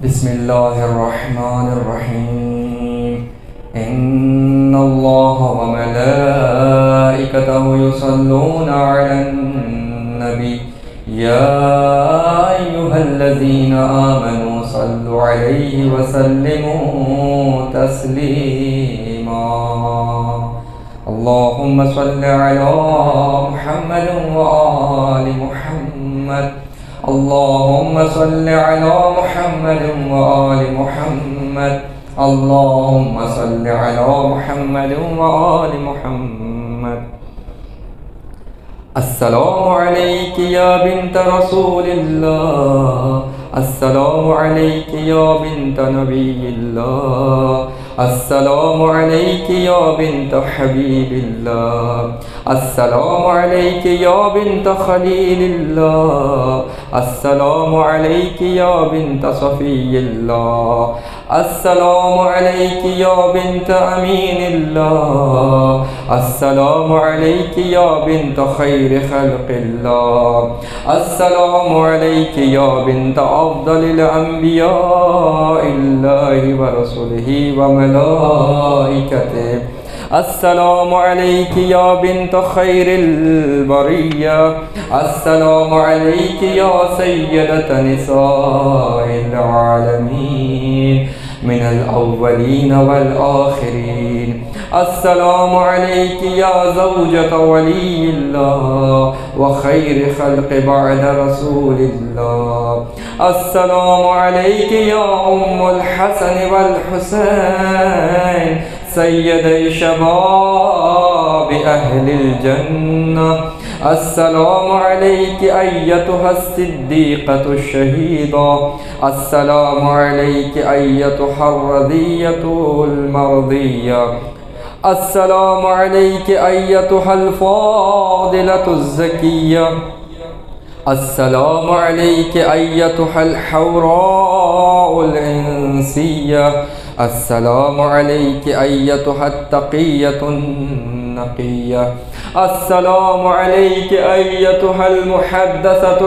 بسم الله الرحمن الرحيم إن الله وملائكته يصلون على النبي يا أيها الذين آمنوا صلوا عليه وسلموا تسليما اللهم صل على محمد وآل محمد اللهم صل على محمد وآل محمد اللهم صل على محمد وآل محمد السلام عليك يا بنت رسول الله السلام عليك يا بنت نبي الله السلام عليك يا بنت حبيب الله السلام عليك يا بنت خليل الله السلام عليك يا بنت صفي الله السلام عليك يا بنت أمين الله السلام عليك يا بنت خير خلق الله السلام عليك يا بنت أفضل الأنبياء الله ورسله وملائكته السلام عليك يا بنت خير البرية السلام عليك يا سيدة نساء العالمين من الأولين والآخرين السلام عليك يا زوجة ولي الله وخير خلق بعد رسول الله السلام عليك يا أم الحسن والحسين سيدي شباب أهل الجنة السلام عليك أيتها الصديقة الشهيدة السلام عليك أيتها الرضية المرضية السلام عليك أيتها الفاضلة الزكية السلام عليك أيتها الحوراء الإنسية السلام عليك أيتها التقية النقية السلام عليك أيتها المحدثة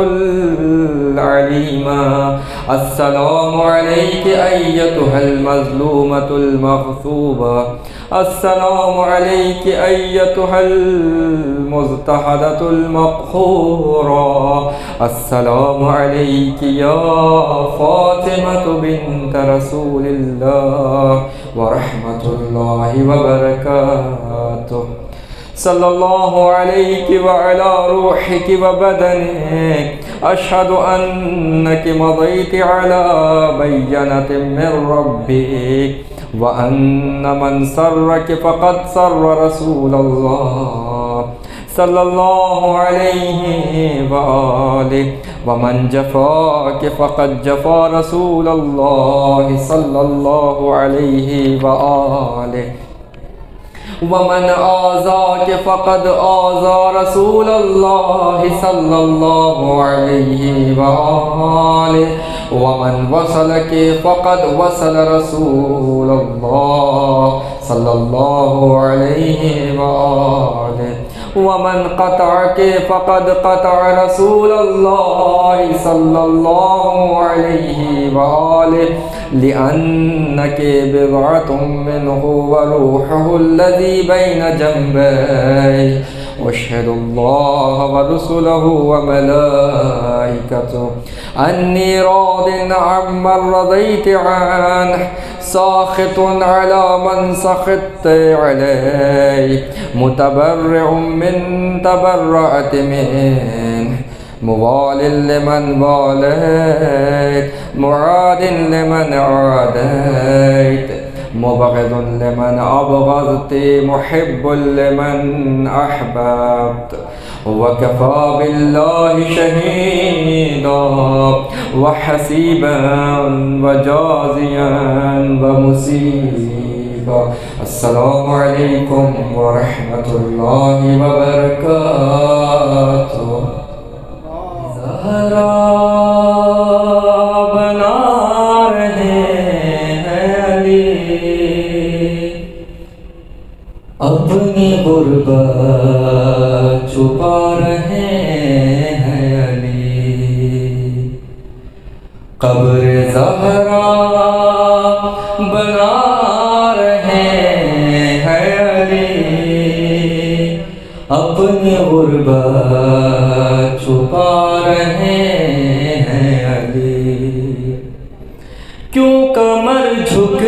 العليمة السلام عليك أيتها المظلومة المغصوبة السلام عليك أيتها المضطهدة المقهورة السلام عليك يا فاطمة بنت رسول الله ورحمة الله وبركاته صلى الله عليك وعلى روحك وبدنك أشهد أنك مضيت على بينة من ربك وأن من سرك فقد سر رسول الله صلى الله عليه وآله ومن جفاك فقد جفا رسول الله صلى الله عليه وآله ومن آذاك فقد آذى رسول الله صلى الله عليه وآله ومن وصلك فقد وصل رسول الله صلى الله عليه وآله ومن قطعك فقد قطع رسول الله صلى الله عليه وآله لأنك بضعة منه وروحه الذي بين جنبيه واشهد الله ورسله وملائكته أني راض عمن رضيت عنه ساخط على من سخطت عليه متبرع من تبرأت منه موال لمن واليت معاد لمن عاديت مبغض لمن أبغضت محب لمن أحببت وكفى بالله شهيدا وحسيبا وجازيا ومسيبا السلام عليكم ورحمة الله وبركاته زهرا بنا رہے ہیں علی اپنی غربت چھپا رہے ہیں علی قبر زہرا بنا رہے ہیں علی، اپنی غربت چھپا رہے ہیں علی، کیوں کمر جھک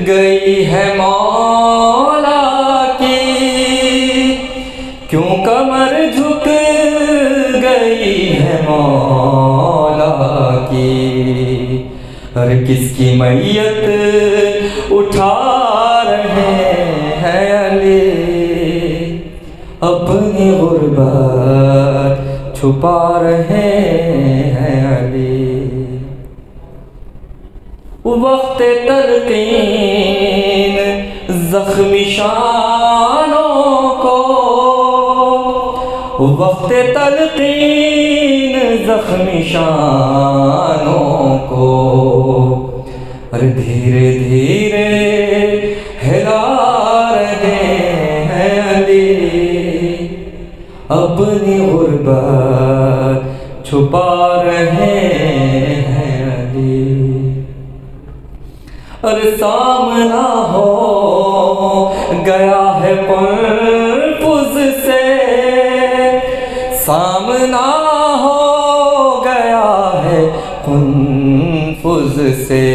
گئی ہے مولا کی، کیوں کمر جھک گئی ہے مولا کی، ہر کس کی میت اٹھا رہے ہیں علی، اپنی غربت چھپا رہے ہیں علی، وقت تلقین زخمی شانوں کو، وقت تلقین زخمی شانوں کو، اور دھیرے دھیرے ہلا رہے ہیں علی، اپنی غربت چھپا رہے ہیں علی، اور سامنا ہو گیا ہے قرفز سے، سامنا ہو گیا ہے قرفز سے،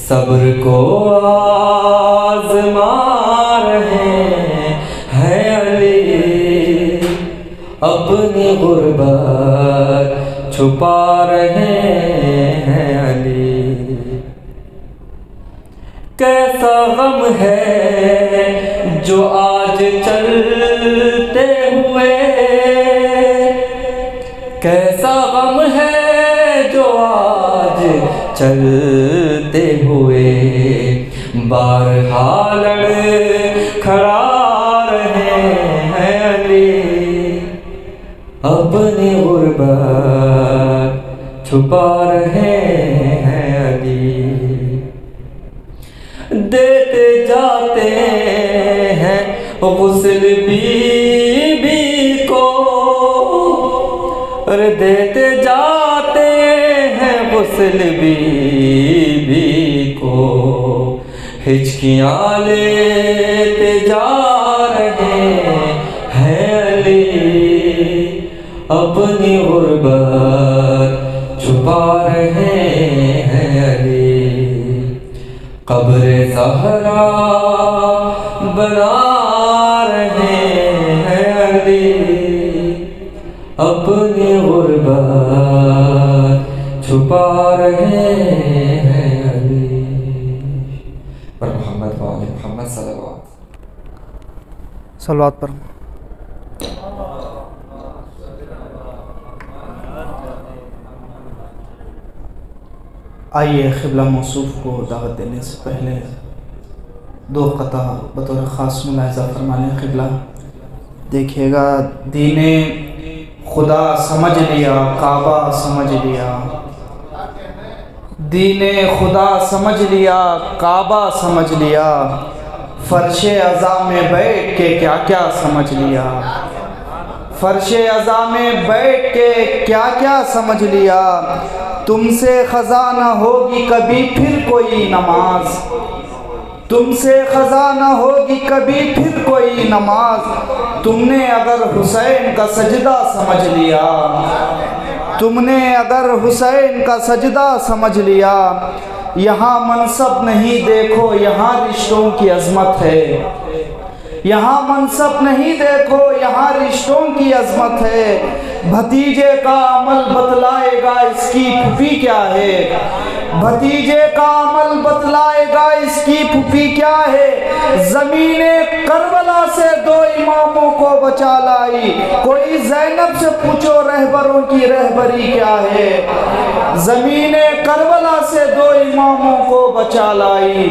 صبر کو آزما رہے ہیں علی، اپنی غربت چھپا رہے ہیں علی، کیسا غم ہے جو آج چلتے ہوئے، کیسا غم ہے جو آج چلتے ہوئے، بارہا لڑ کھڑا رہے ہیں علی، اپنی غربت چھپا رہے ہیں علی، دیتے جاتے ہیں غسل بی بی کو، اور دیتے جاتے ہیں غسل بی بی کو، ہچکیاں لیتے جا رہے ہیں علی، اپنی غربت چھپا رہے ہیں علی، قبر زہرا بنا رہے ہیں علی، اپنی غربت چھپا رہے ہیں علی، پر محمد وآل محمد صلوات صلوات پر آئیے قبلہ موصوف کو دعوت دینے سے پہلے دو قطع بطور خاص ملاحظہ فرما لیں۔ قبلہ دیکھیے گا، دین خدا سمجھ لیا، کعبہ سمجھ لیا، دین خدا سمجھ لیا، کعبہ سمجھ لیا، فرش عزا میں بیٹھ کے کیا کیا سمجھ لیا، فرش عزا میں بیٹھ کے کیا کیا سمجھ لیا، تم سے خزاں نہ ہوگی کبھی پھر کوئی نماز، تم سے خزاں نہ ہوگی کبھی پھر کوئی نماز، تم نے اگر حسین کا سجدہ سمجھ لیا، تم نے اگر حسین کا سجدہ سمجھ لیا، یہاں منصب نہیں دیکھو یہاں رشتوں کی عظمت ہے، یہاں منصب نہیں دیکھو یہاں رشتوں کی عظمت ہے، بھتیجے کا عمل بتلائے گا اس کی پھوپھی کیا ہے، بھتیجے کا عمل بتلائے گا اس کی پھوپھی کیا ہے، زمین کربلا سے دو اماموں کو بچا لائی، کوئی زینب سے پوچھو رہبروں کی رہبری کیا ہے، زمین کربلا سے دو اماموں کو بچا لائی،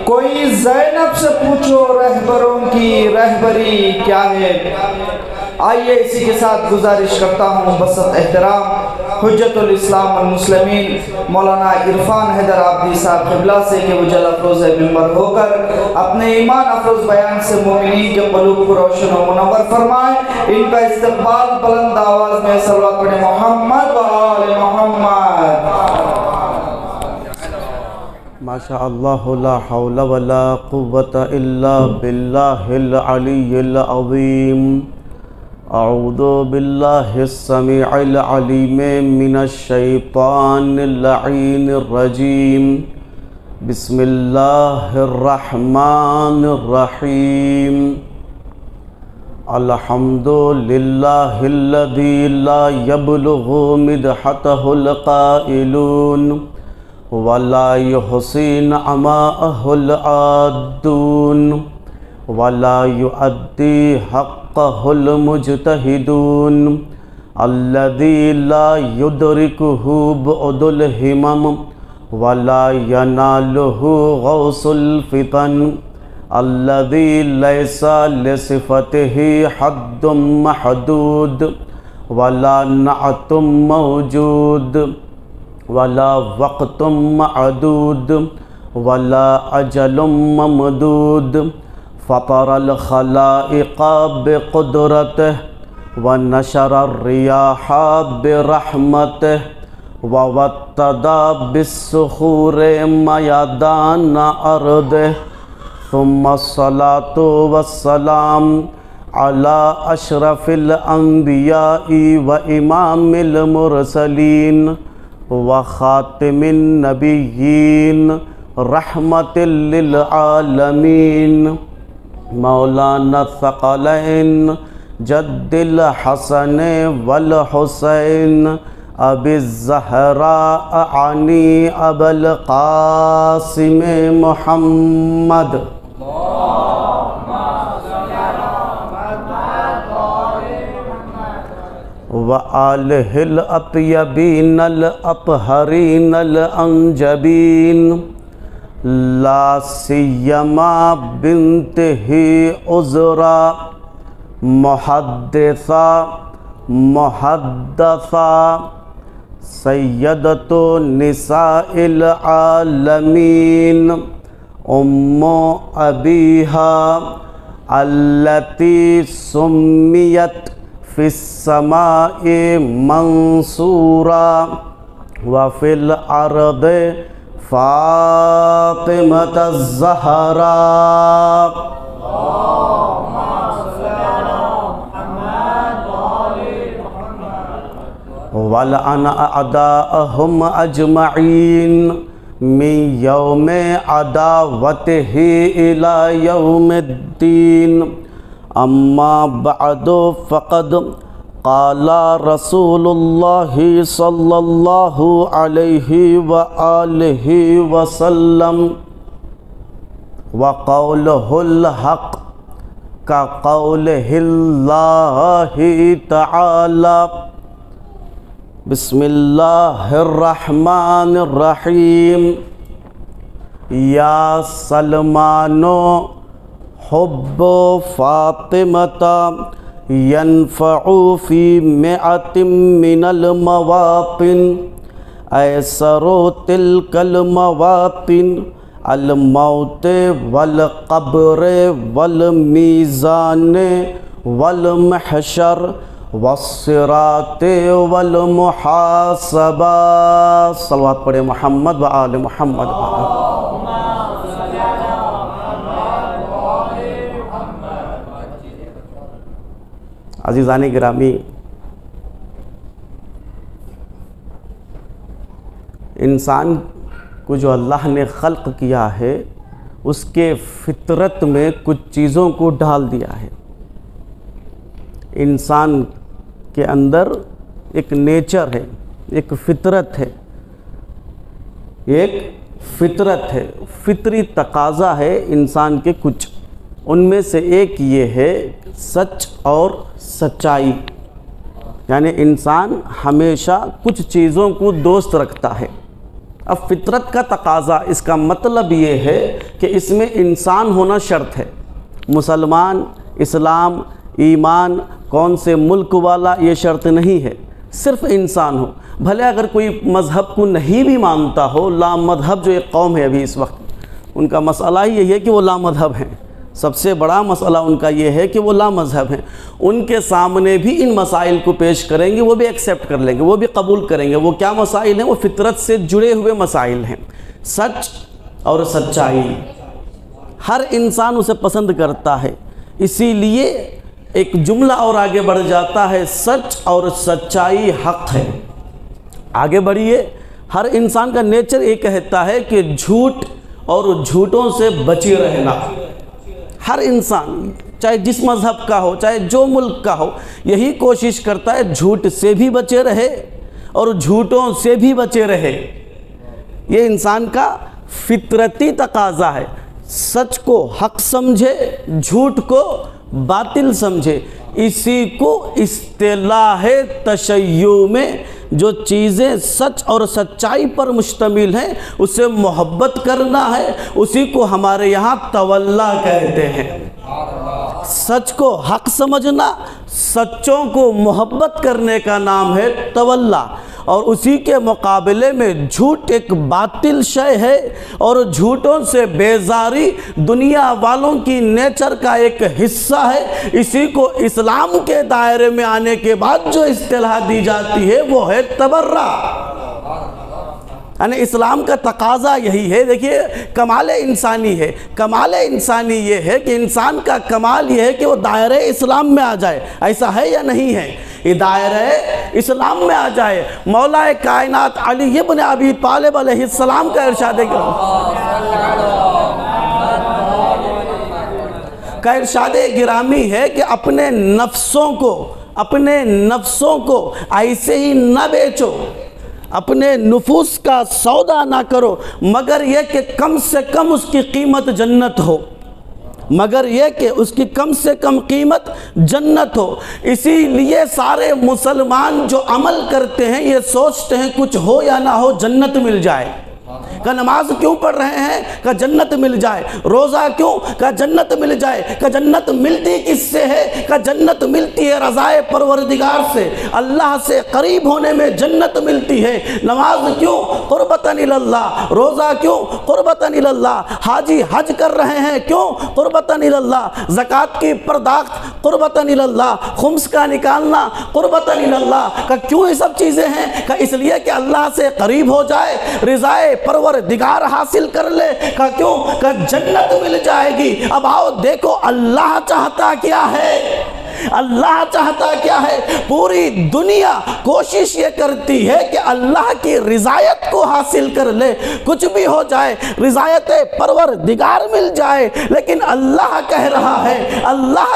کوئی زینب سے پوچھو رہبروں کی رہبری کیا ہے۔ آئیے اسی کے ساتھ گزارش کرتا ہوں بسط احترام حجت الاسلام والمسلمین مولانا عرفان حیدر عابدی صاحب قبلہ سے کہ وہ جل افروز ممبر ہو کر اپنے ایمان افروز بیان سے مومنین کے قلوب کو روشن و منور فرمائیں۔ ان کا استقبال بلند آواز میں صلوات پڑھیں محمد و آل محمد۔ ماشاء اللہ لا حول ولا قوة الا باللہ العلی العظیم اعوذ باللہ السمیع العلیم من الشیطان اللعین الرجیم بسم اللہ الرحمن الرحیم الحمد للہ الذی لا یبلغ مدحتہ القائلون ولا يحصي نعماءه العادون ولا يؤدي حقه المجتهدون الذي لا يدركه بعد الهمم ولا يناله غوص الفتن الذي ليس لصفته حد محدود ولا نعت موجود ولا وقت معدود ولا اجل ممدود فطر الخلائق بقدرته ونشر الرياح برحمته ووطد بالصخور ميدان أرضه ثم الصلاة والسلام على أشرف الأنبياء وإمام المرسلين وخاتم النبیین رحمت للعالمین مولانا الثقلین جد الحسن والحسین ابی الزہراء عنی ابی القاسم محمد وآلہ الأطیبین الأطہرین الأنجبین لا سیما بنتہ عذرا محدثا محدثا سیدۃ نساء العالمین ام ابیہا التی سمیت فی السماء منصورا وفی الارض فاطمة الزہراء وَلَعَنَ أَعْدَاءَهُمْ أَجْمَعِينَ من یوم عداوتہ إِلَى يَوْمِ الدِّينِ اما بعد فقد قال رسول اللہ صلی اللہ علیہ وآلہ وسلم وقولہ الحق كقولہ اللہ تعالی بسم اللہ الرحمن الرحیم یا سلمانو حب فاطمة ينفع في 100 من المواطن أيسر تلك المواطن الموت والقبر والميزان والمحشر والصراط والمحاسبة صلوات پڑھے محمد وآل محمد عزیزان گرامی، انسان کو جو اللہ نے خلق کیا ہے اس کے فطرت میں کچھ چیزوں کو ڈال دیا ہے۔ انسان کے اندر ایک نیچر ہے، ایک فطرت ہے، فطری تقاضا ہے انسان کے کچھ، ان میں سے ایک یہ ہے سچ اور سچائی، یعنی انسان ہمیشہ کچھ چیزوں کو دوست رکھتا ہے۔ اب فطرت کا تقاضا اس کا مطلب یہ ہے کہ اس میں انسان ہونا شرط ہے، مسلمان، اسلام، ایمان، کون سے ملک والا، یہ شرط نہیں ہے، صرف انسان ہو۔ بھلے اگر کوئی مذہب کو نہیں بھی مانتا ہو، لا مذہب جو ایک قوم ہے ابھی اس وقت، ان کا مسئلہ ہی یہی ہے کہ وہ لا مذہب ہیں، سب سے بڑا مسئلہ ان کا یہ ہے کہ وہ لا مذہب ہیں۔ ان کے سامنے بھی ان مسائل کو پیش کریں گے، وہ بھی ایکسیپٹ کر لیں گے، وہ بھی قبول کریں گے۔ وہ کیا مسائل ہیں؟ وہ فطرت سے جڑے ہوئے مسائل ہیں۔ سچ اور سچائی، ہر انسان اسے پسند کرتا ہے، اسی لیے ایک جملہ اور آگے بڑھ جاتا ہے، سچ اور سچائی حق ہے۔ آگے بڑھیے، ہر انسان کا نیچر یہ کہتا ہے کہ جھوٹ اور جھوٹوں سے بچی رہنا۔ ہر انسان چاہے جس مذہب کا ہو، چاہے جو ملک کا ہو، یہی کوشش کرتا ہے جھوٹ سے بھی بچے رہے اور جھوٹوں سے بھی بچے رہے۔ یہ انسان کا فطرتی تقاضا ہے، سچ کو حق سمجھے، جھوٹ کو باطل سمجھے۔ اسی کو اصطلاح تشیع میں جو چیزیں سچ اور سچائی پر مشتمل ہیں اسے محبت کرنا ہے، اسی کو ہمارے یہاں تولا کہتے ہیں۔ سچ کو حق سمجھنا، سچوں کو محبت کرنے کا نام ہے تولا، اور اسی کے مقابلے میں جھوٹ ایک باطل شے ہے، اور جھوٹوں سے بیزاری دنیا والوں کی نیچر کا ایک حصہ ہے۔ اسی کو اسلام کے دائرے میں آنے کے بعد جو اصطلاح دی جاتی ہے وہ ہے تبرہ۔ یعنی اسلام کا تقاضا یہی ہے۔ دیکھیے، کمال انسانی ہے، کمال انسانی یہ ہے کہ انسان کا کمال یہ ہے کہ وہ دائرہ اسلام میں آ جائے۔ ایسا ہے یا نہیں ہے؟ یہ دائرہ اسلام میں آ جائے۔ مولا کائنات علی ابن ابی طالب علیہ السلام کا ارشاد گرامی ہے کہ اپنے نفسوں کو ایسے ہی نہ بیچو، اپنے نفوس کا سودا نہ کرو، مگر یہ کہ کم سے کم اس کی قیمت جنت ہو، مگر یہ کہ اس کی کم سے کم قیمت جنت ہو۔ اسی لیے سارے مسلمان جو عمل کرتے ہیں یہ سوچتے ہیں کچھ ہو یا نہ ہو جنت مل جائے۔ کہ نماز کیوں پڑھ رہے ہیں؟ کہ جنت مل جائے۔ روزہ کیوں؟ کہ جنت مل جائے۔ کہ جنت ملتی کس سے ہے؟ کہ جنت ملتی ہے رضائے پروردگار سے، اللہ سے قریب ہونے میں جنت ملتی ہے۔ نماز کیوں؟ قربتاً اللہ۔ روزہ کیوں؟ قربتاً اللہ۔ حاجی حج کر رہے ہیں کیوں؟ قربتاً اللہ۔ زکوٰۃ کی پرداخت قربتاً اللہ۔ خمس کا نکالنا قربتاً اللہ۔ کہ کیوں یہ سب چیزیں ہیں؟ کہ اس لیے کہ اللہ سے قریب ہو جائے، رضائے پروردگار حاصل کر لے۔ کہ کیوں؟ کہ جنت مل جائے گی۔ اب آؤ دیکھو اللہ چاہتا کیا ہے، اللہ چاہتا کیا ہے؟ پوری دنیا کوشش یہ کرتی ہے کہ اللہ کی رضایت کو حاصل کر لے، کچھ بھی ہو جائے رضایت پروردگار مل جائے، لیکن اللہ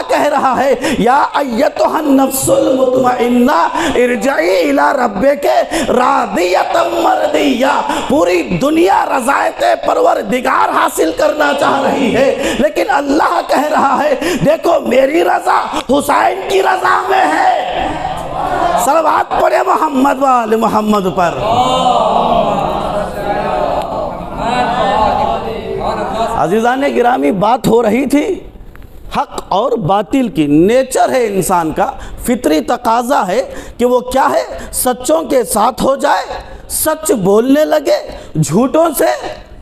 کہہ رہا ہے یا ایتھا النفس المطمئنہ ارجعی الی ربک راضیۃ مرضیہ۔ پوری دنیا رضایت پروردگار حاصل کرنا چاہ رہی ہے، لیکن اللہ کہہ رہا ہے دیکھو میری رضا حسین کی رضا میں ہے۔ صلوات پڑھے محمد وآل محمد پر۔ عزیزان گرامی، بات ہو رہی تھی حق اور باطل کی۔ نیچر ہے انسان کا، فطری تقاضا ہے کہ وہ کیا ہے؟ سچوں کے ساتھ ہو جائے، سچ بولنے لگے، جھوٹوں سے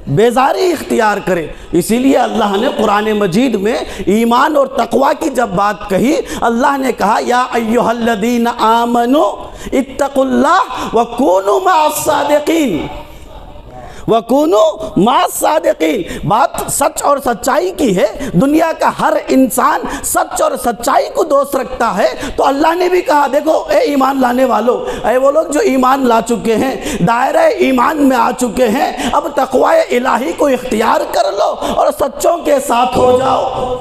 بیزاری اختیار کرے۔ اسی لیے اللہ نے قرآن مجید میں ایمان اور تقوی کی جب بات کہی، اللہ نے کہا یا ایھا الذین آمنوا اتقوا اللہ وکونوا مع الصادقین، وَكُونُوا مَعَ الصَّادِقِينَ۔ بات سچ اور سچائی کی ہے۔ دنیا کا ہر انسان سچ اور سچائی کو دوست رکھتا ہے، تو اللہ نے بھی کہا دیکھو اے ایمان لانے والو، اے وہ لوگ جو ایمان لا چکے ہیں، دائرہ ایمان میں آ چکے ہیں، اب تقوی الہی کو اختیار کر لو اور سچوں کے ساتھ ہو جاؤ،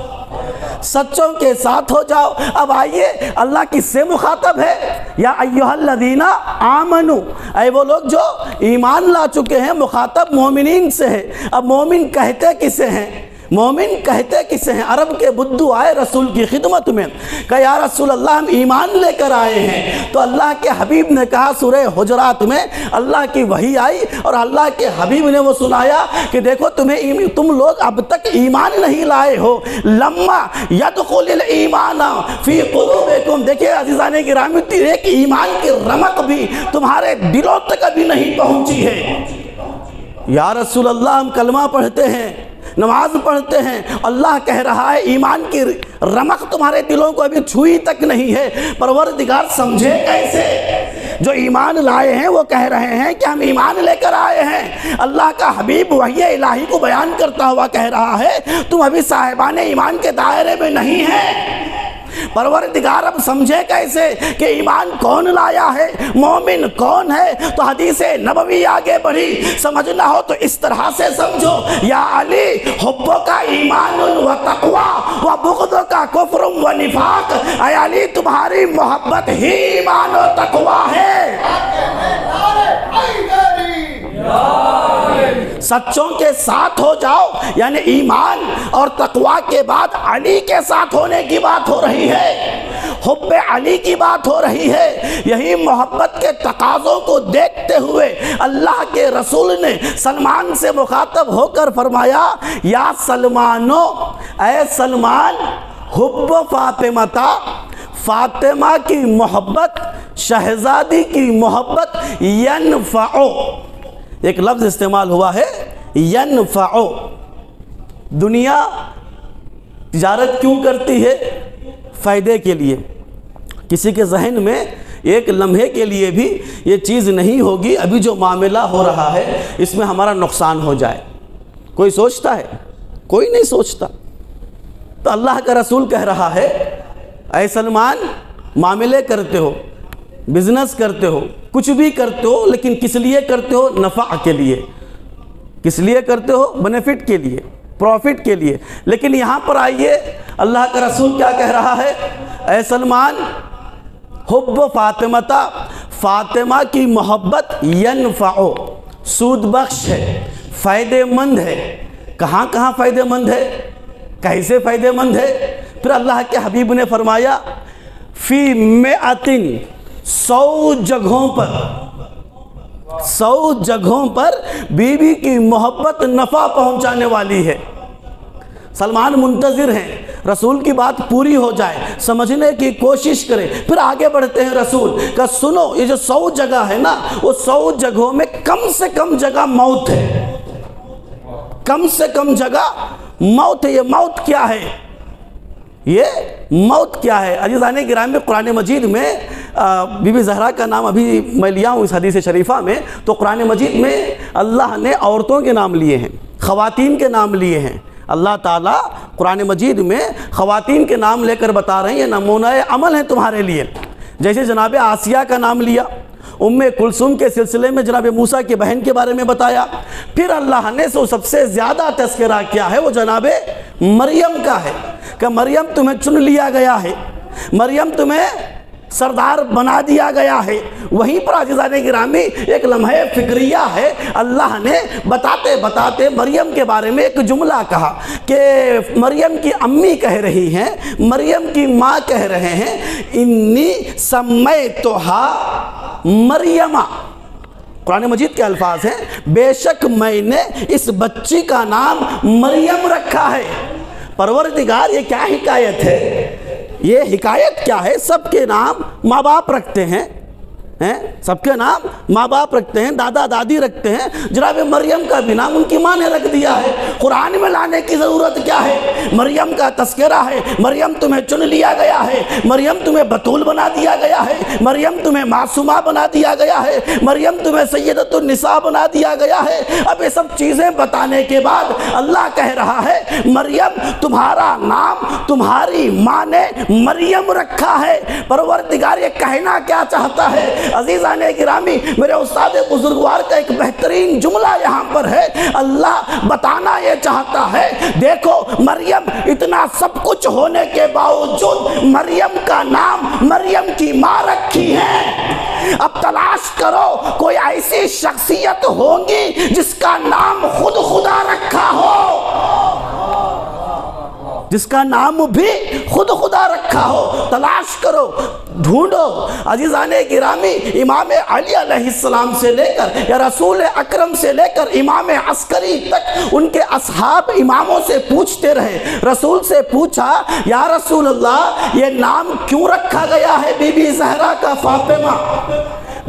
سچوں کے ساتھ ہو جاؤ۔ اب آئیے اللہ کس سے مخاطب ہے؟ یا ایھا الذین آمنوا، اے وہ لوگ جو ایمان لا چکے ہیں، مخاطب مومنین سے ہے۔ اب مومن کہتے کسے ہیں؟ مومن کہتے کسے ہیں؟ عرب کے بدو آئے رسول کی خدمت میں کہ یا رسول اللہ ہم ایمان لے کر آئے ہیں، تو اللہ کے حبیب نے کہا، سورہ حجرات میں اللہ کی وحی آئی اور اللہ کے حبیب نے وہ سنایا کہ دیکھو تم لوگ اب تک ایمان نہیں لائے ہو، لما یدخل الایمان فی قلوبکم۔ دیکھیں عزیزان گرامی، ایک ایمان کی رمق بھی تمہارے دلوں تک ابھی نہیں پہنچی ہے۔ یا رسول اللہ ہم کلمہ پڑھتے ہیں، نماز پڑھتے ہیں، اللہ کہہ رہا ہے ایمان کی رمق تمہارے دلوں کو ابھی چھوئی تک نہیں ہے۔ پروردگار سمجھے کیسے؟ جو ایمان لائے ہیں وہ کہہ رہے ہیں کہ ہم ایمان لے کر آئے ہیں۔ اللہ کا حبیب وحی الہی کو بیان کرتا ہوا کہہ رہا ہے تم ابھی صاحبان ایمان کے دائرے میں نہیں ہیں۔ پروردگار اب سمجھے کیسے کہ ایمان کون لایا ہے، مومن کون ہے؟ تو حدیث نبوی آگے بڑھی، سمجھنا ہو تو اس طرح سے سمجھو، یا علی حبوں کا ایمان و تقوی و بغضوں کا کفر و نفاق، اے علی تمہاری محبت ہی ایمان و تقوی ہے۔ سچوں کے ساتھ ہو جاؤ، یعنی ایمان اور تقوی کے بعد علی کے ساتھ ہونے کی بات ہو رہی ہے، حب علی کی بات ہو رہی ہے۔ یہی محبت کے تقاضوں کو دیکھتے ہوئے اللہ کے رسول نے سلمان سے مخاطب ہو کر فرمایا، یا سلمانو، اے سلمان، حب فاطمہ، فاطمہ کی محبت، شہزادی کی محبت، ینفعو، ایک لفظ استعمال ہوا ہے ینفعو۔ دنیا تجارت کیوں کرتی ہے؟ فائدے کے لیے۔ کسی کے ذہن میں ایک لمحے کے لیے بھی یہ چیز نہیں ہوگی ابھی جو معاملہ ہو رہا ہے اس میں ہمارا نقصان ہو جائے۔ کوئی سوچتا ہے؟ کوئی نہیں سوچتا۔ تو اللہ کا رسول کہہ رہا ہے، اے سلمان، معاملے کرتے ہو، بزنس کرتے ہو، کچھ بھی کرتے ہو، لیکن کس لیے کرتے ہو؟ نفع کے لیے۔ کس لیے کرتے ہو؟ بینیفٹ کے لیے، پروفٹ کے لیے۔ لیکن یہاں پر آئیے، اللہ کا رسول کیا کہہ رہا ہے؟ اے سلمان، حب فاطمہ، فاطمہ کی محبت، ینفعو، سود بخش ہے، فائدہ مند ہے۔ کہاں کہاں فائدہ مند ہے؟ کیسے فائدہ مند ہے؟ پھر اللہ کے حبیب نے فرمایا، فی مئتن، 100 جگہوں پر، 100 جگہوں پر بیوی کی محبت نفع پہنچانے والی ہے۔ سلمان منتظر ہیں رسول کی بات پوری ہو جائے، سمجھنے کی کوشش کریں۔ پھر آگے بڑھتے ہیں رسول کہ سنو، یہ جو 100 جگہ ہے نا، وہ 100 جگہوں میں کم سے کم جگہ موت ہے، کم سے کم جگہ موت ہے۔ یہ موت کیا ہے؟ یہ موت کیا ہے؟ عزیزان گرامی، قرآن مجید میں بی بی زہرا کا نام ابھی میں لیا ہوں اس حدیث شریفہ میں، تو قرآن مجید میں اللہ نے عورتوں کے نام لیے ہیں، خواتین کے نام لیے ہیں۔ اللہ تعالیٰ قرآن مجید میں خواتین کے نام لے کر بتا رہے ہیں، یہ نمونہ عمل ہے تمہارے لیے۔ جیسے جناب آسیہ کا نام لیا، ام کلثوم کے سلسلے میں جناب موسیٰ کی بہن کے بارے میں بتایا، پھر اللہ نے سب سے زیادہ تذکرہ کیا ہے وہ جناب مریم کا ہے کہ مریم تمہیں چن لیا گیا ہے، مریم تمہیں سردار بنا دیا گیا ہے۔ وہیں پر عزیزان گرامی ایک لمحہ فکریہ ہے، اللہ نے بتاتے بتاتے مریم کے بارے میں ایک جملہ کہا کہ مریم کی امی کہہ رہی ہیں، مریم کی ماں کہہ رہے ہیں، انی سمیتھا مریم، قرآن مجید کے الفاظ ہیں، بے شک میں نے اس بچی کا نام مریم رکھا ہے۔ پروردگار یہ کیا حکایت ہے؟ یہ حکایت کیا ہے؟ سب کے نام ماں باپ رکھتے ہیں، سب کے نام ماں باپ رکھتے ہیں، دادا دادی رکھتے ہیں، جناب مریم کا بھی نام ان کی ماں نے رکھ دیا ہے۔ قرآن میں لانے کی ضرورت کیا ہے؟ مریم کا تذکرہ ہے، مریم تمہیں چن لیا گیا ہے، مریم تمہیں بطول بنا دیا گیا ہے، مریم تمہیں معصومہ بنا دیا گیا ہے، مریم تمہیں سیدۃ النساء بنا دیا گیا ہے۔ اب یہ سب چیزیں بتانے کے بعد اللہ کہہ رہا ہے، مریم تمہارا نام تمہاری ماں نے مریم رکھا ہے۔ پروردگار یہ کہنا کیا چاہتا ہے؟ عزیزان گرامی، میرے استاد بزرگوار کا ایک بہترین جملہ یہاں پر ہے، اللہ بتانا یہ چاہتا ہے، دیکھو مریم اتنا سب کچھ ہونے کے باوجود مریم کا نام مریم کی ماں رکھی ہے۔ اب تلاش کرو کوئی ایسی شخصیت ہوگی جس کا نام خود خدا رکھا ہو، جس کا نام بھی خود خدا رکھا ہو۔ تلاش کرو، ڈھونڈو۔ عزیزان گرامی، امام علی علیہ السلام سے لے کر یا رسول اکرم سے لے کر امام عسکری تک ان کے اصحاب اماموں سے پوچھتے رہے۔ رسول سے پوچھا، یا رسول اللہ یہ نام کیوں رکھا گیا ہے بی بی زہرا کا فاطمہ؟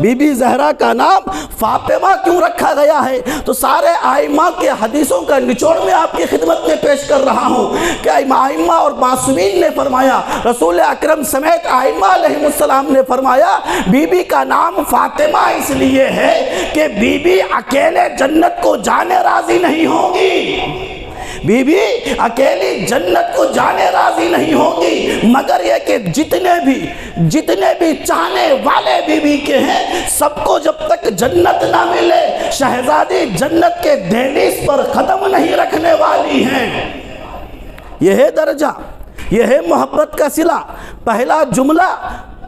بی بی زہرا کا نام فاطمہ کیوں رکھا گیا ہے؟ تو سارے آئمہ کے حدیثوں کا نچوڑ میں آپ کی خدمت میں پیش کر رہا ہوں کہ آئمہ اور معصومین نے فرمایا، رسول اکرم سمیت آئمہ علیہ السلام نے فرمایا بی بی کا نام فاطمہ اس لیے ہے کہ بی بی اکیلے جنت کو جانے راضی نہیں ہوگی، بی بی اکیلی جنت کو جانے راضی نہیں ہوگی، مگر یہ کہ جتنے بھی چاہنے والے بی بی کے ہیں سب کو جب تک جنت نہ ملے شہزادی جنت کے دہلیز پر قدم نہیں رکھنے والی ہیں۔ یہ ہے درجہ، یہ ہے محبت کا صلہ۔ پہلا جملہ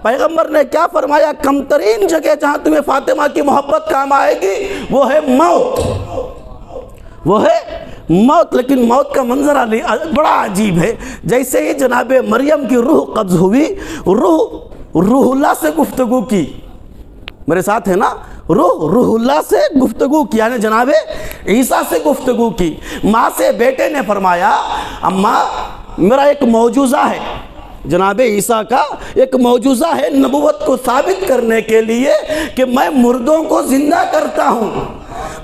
پیغمبر نے کیا فرمایا؟ کم ترین جگہ جہاں تمہیں فاطمہ کی محبت کام آئے گی وہ ہے موت، وہ ہے موت۔ لیکن موت کا منظر بڑا عجیب ہے۔ جیسے ہی جناب مریم کی روح قبض ہوئی، روح اللہ سے گفتگو کی، میرے ساتھ ہے نا، روح اللہ سے گفتگو کی، یعنی جناب عیسیٰ سے گفتگو کی۔ ماں سے بیٹے نے فرمایا اماں میرا ایک معجزہ ہے، جناب عیسیٰ کا ایک معجزہ ہے نبوت کو ثابت کرنے کے لیے کہ میں مردوں کو زندہ کرتا ہوں،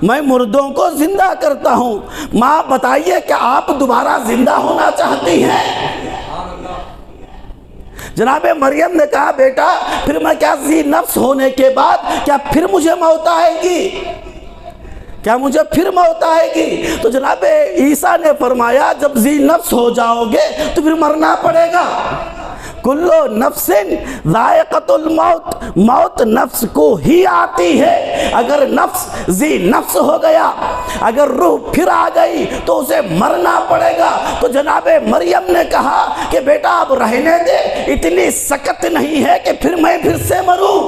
میں مردوں کو زندہ کرتا ہوں۔ ماں بتائیے کہ آپ دوبارہ زندہ ہونا چاہتی ہیں؟ جناب مریم نے کہا بیٹا پھر میں کیا ذی نفس ہونے کے بعد کیا پھر مجھے موت آئے گی؟ کیا مجھے پھر موت آئے گی؟ تو جناب عیسیٰ نے فرمایا جب ذی نفس ہو جاؤ گے تو پھر مرنا پڑے گا۔ کلو نفس ذائقۃ الموت، موت نفس کو ہی آتی ہے۔ اگر نفس ذی نفس ہو گیا، اگر روح پھر آ گئی تو اسے مرنا پڑے گا۔ تو جناب مریم نے کہا کہ بیٹا اب رہنے دے، اتنی سکت نہیں ہے کہ پھر میں پھر سے مروں۔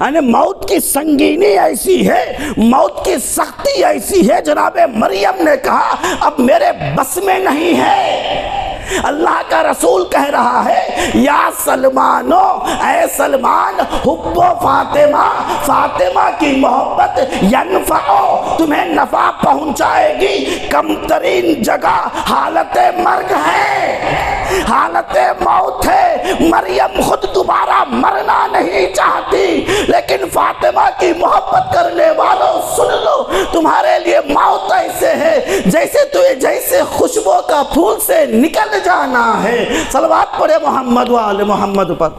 یعنی موت کی سنگینی ایسی ہے، موت کی سختی ایسی ہے، جناب مریم نے کہا اب میرے بس میں نہیں ہے۔ اللہ کا رسول کہہ رہا ہے یا سلمانو، اے سلمان، حب فاطمہ، فاطمہ کی محبت ینفعو، تمہیں نفع پہنچائے گی۔ کم ترین جگہ حالت مرگ ہے، حالت موت ہے۔ مریم خود دوبارہ مرنا نہیں چاہتی، لیکن فاطمہ کی محبت کرنے والوں سن لو، تمہارے لیے موت ایسے ہے جیسے خوشبو کا پھول سے نکل جانا ہے۔ صلوات پڑھے محمد و آل محمد پر۔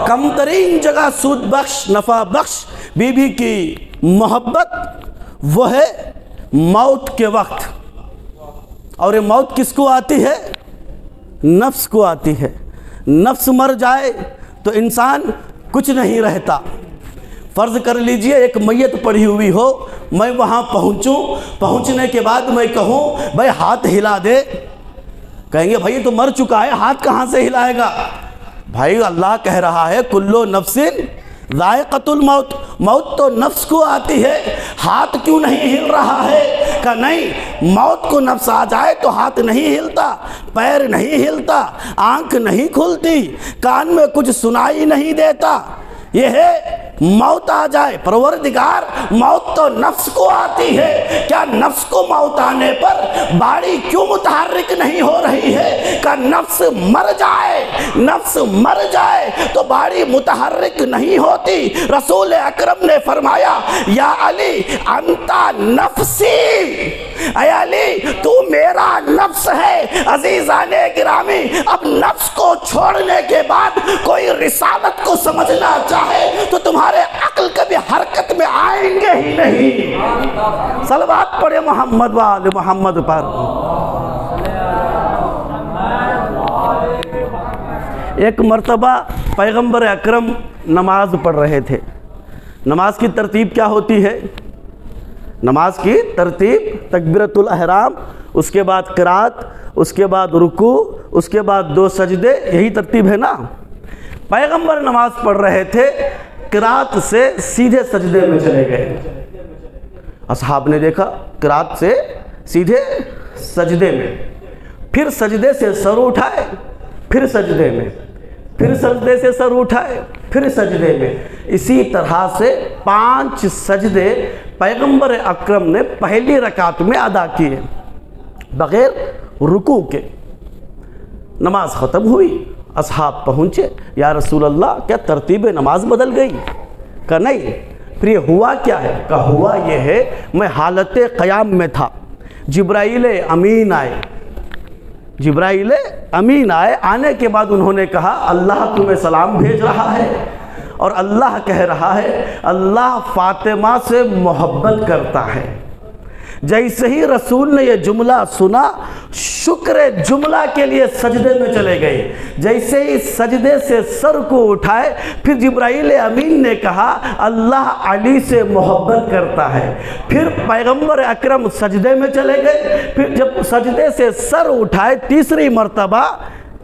کم ترین جگہ سود بخش، نفع بخش بی بی کی محبت وہ ہے موت کے وقت۔ اور یہ موت کس کو آتی ہے؟ نفس کو آتی ہے۔ نفس مر جائے تو انسان کچھ نہیں رہتا۔ فرض کر لیجئے ایک میت پڑی ہوئی ہو، میں وہاں پہنچوں، پہنچنے کے بعد میں کہوں بھائی ہاتھ ہلا دے، کہیں گے بھائی تو مر چکا ہے، ہاتھ کہاں سے ہلائے گا؟ بھائی اللہ کہہ رہا ہے کلو نفس ذائقۃ الموت، موت تو نفس کو آتی ہے، ہاتھ کیوں نہیں ہل رہا ہے؟ کہ نہیں، موت کو نفس آ جائے تو ہاتھ نہیں ہلتا، پیر نہیں ہلتا، آنکھ نہیں کھلتی، کان میں کچھ سنائی نہیں دیتا۔ یہ ہے موت آ جائے، پروردگار موت تو نفس کو آتی ہے، کیا نفس کو موت آنے پر باڑی کیوں متحرک نہیں ہو رہی ہے؟ کہ نفس مر جائے، نفس مر جائے تو باڑی متحرک نہیں ہوتی۔ رسول اکرم نے فرمایا یا علی انتا نفسی، اے علی تو میرا نفس ہے۔ عزیزان گرامی، اب نفس کو چھوڑنے کے بعد کوئی رسالت کو سمجھنا چاہے تو تمہارے عقل کبھی حرکت میں آئیں گے ہی نہیں۔ صلوات پڑھے محمد و آل محمد پر۔ ایک مرتبہ پیغمبر اکرم نماز پڑھ رہے تھے۔ نماز کی ترتیب کیا ہوتی ہے؟ نماز کی ترتیب تکبیرۃ الاحرام، اس کے بعد قرات، اس کے بعد رکوع، اس کے بعد 2 سجدے، یہی ترتیب ہے نا۔ پیغمبر نماز پڑھ رہے تھے، قرات سے سیدھے سجدے میں چلے گئے۔ اصحاب نے دیکھا قرات سے سیدھے سجدے میں، پھر سجدے سے سر اٹھائے، پھر سجدے میں، پھر سجدے سے سر اٹھائے، پھر سجدے میں۔ اسی طرح سے 5 سجدے پیغمبر اکرم نے پہلی رکعت میں ادا کیے بغیر رکوع کے۔ نماز ختم ہوئی، اصحاب پہنچے، یا رسول اللہ کیا ترتیب نماز بدل گئی؟ کہا نہیں، پھر یہ ہوا کیا ہے؟ کہا ہوا یہ ہے میں حالت قیام میں تھا، جبرائیل امین آئے، جبرائیل امین آئے، آنے کے بعد انہوں نے کہا اللہ تمہیں سلام بھیج رہا ہے، اور اللہ کہہ رہا ہے اللہ فاطمہ سے محبت کرتا ہے۔ جیسے ہی رسول نے یہ جملہ سنا، شکر جملہ کے لیے سجدے میں چلے گئے، جیسے ہی سجدے سے سر کو اٹھائے، پھر جبرائیل امین نے کہا اللہ علی سے محبت کرتا ہے۔ پھر پیغمبر اکرم سجدے میں چلے گئے، پھر جب سجدے سے سر اٹھائے تیسری مرتبہ،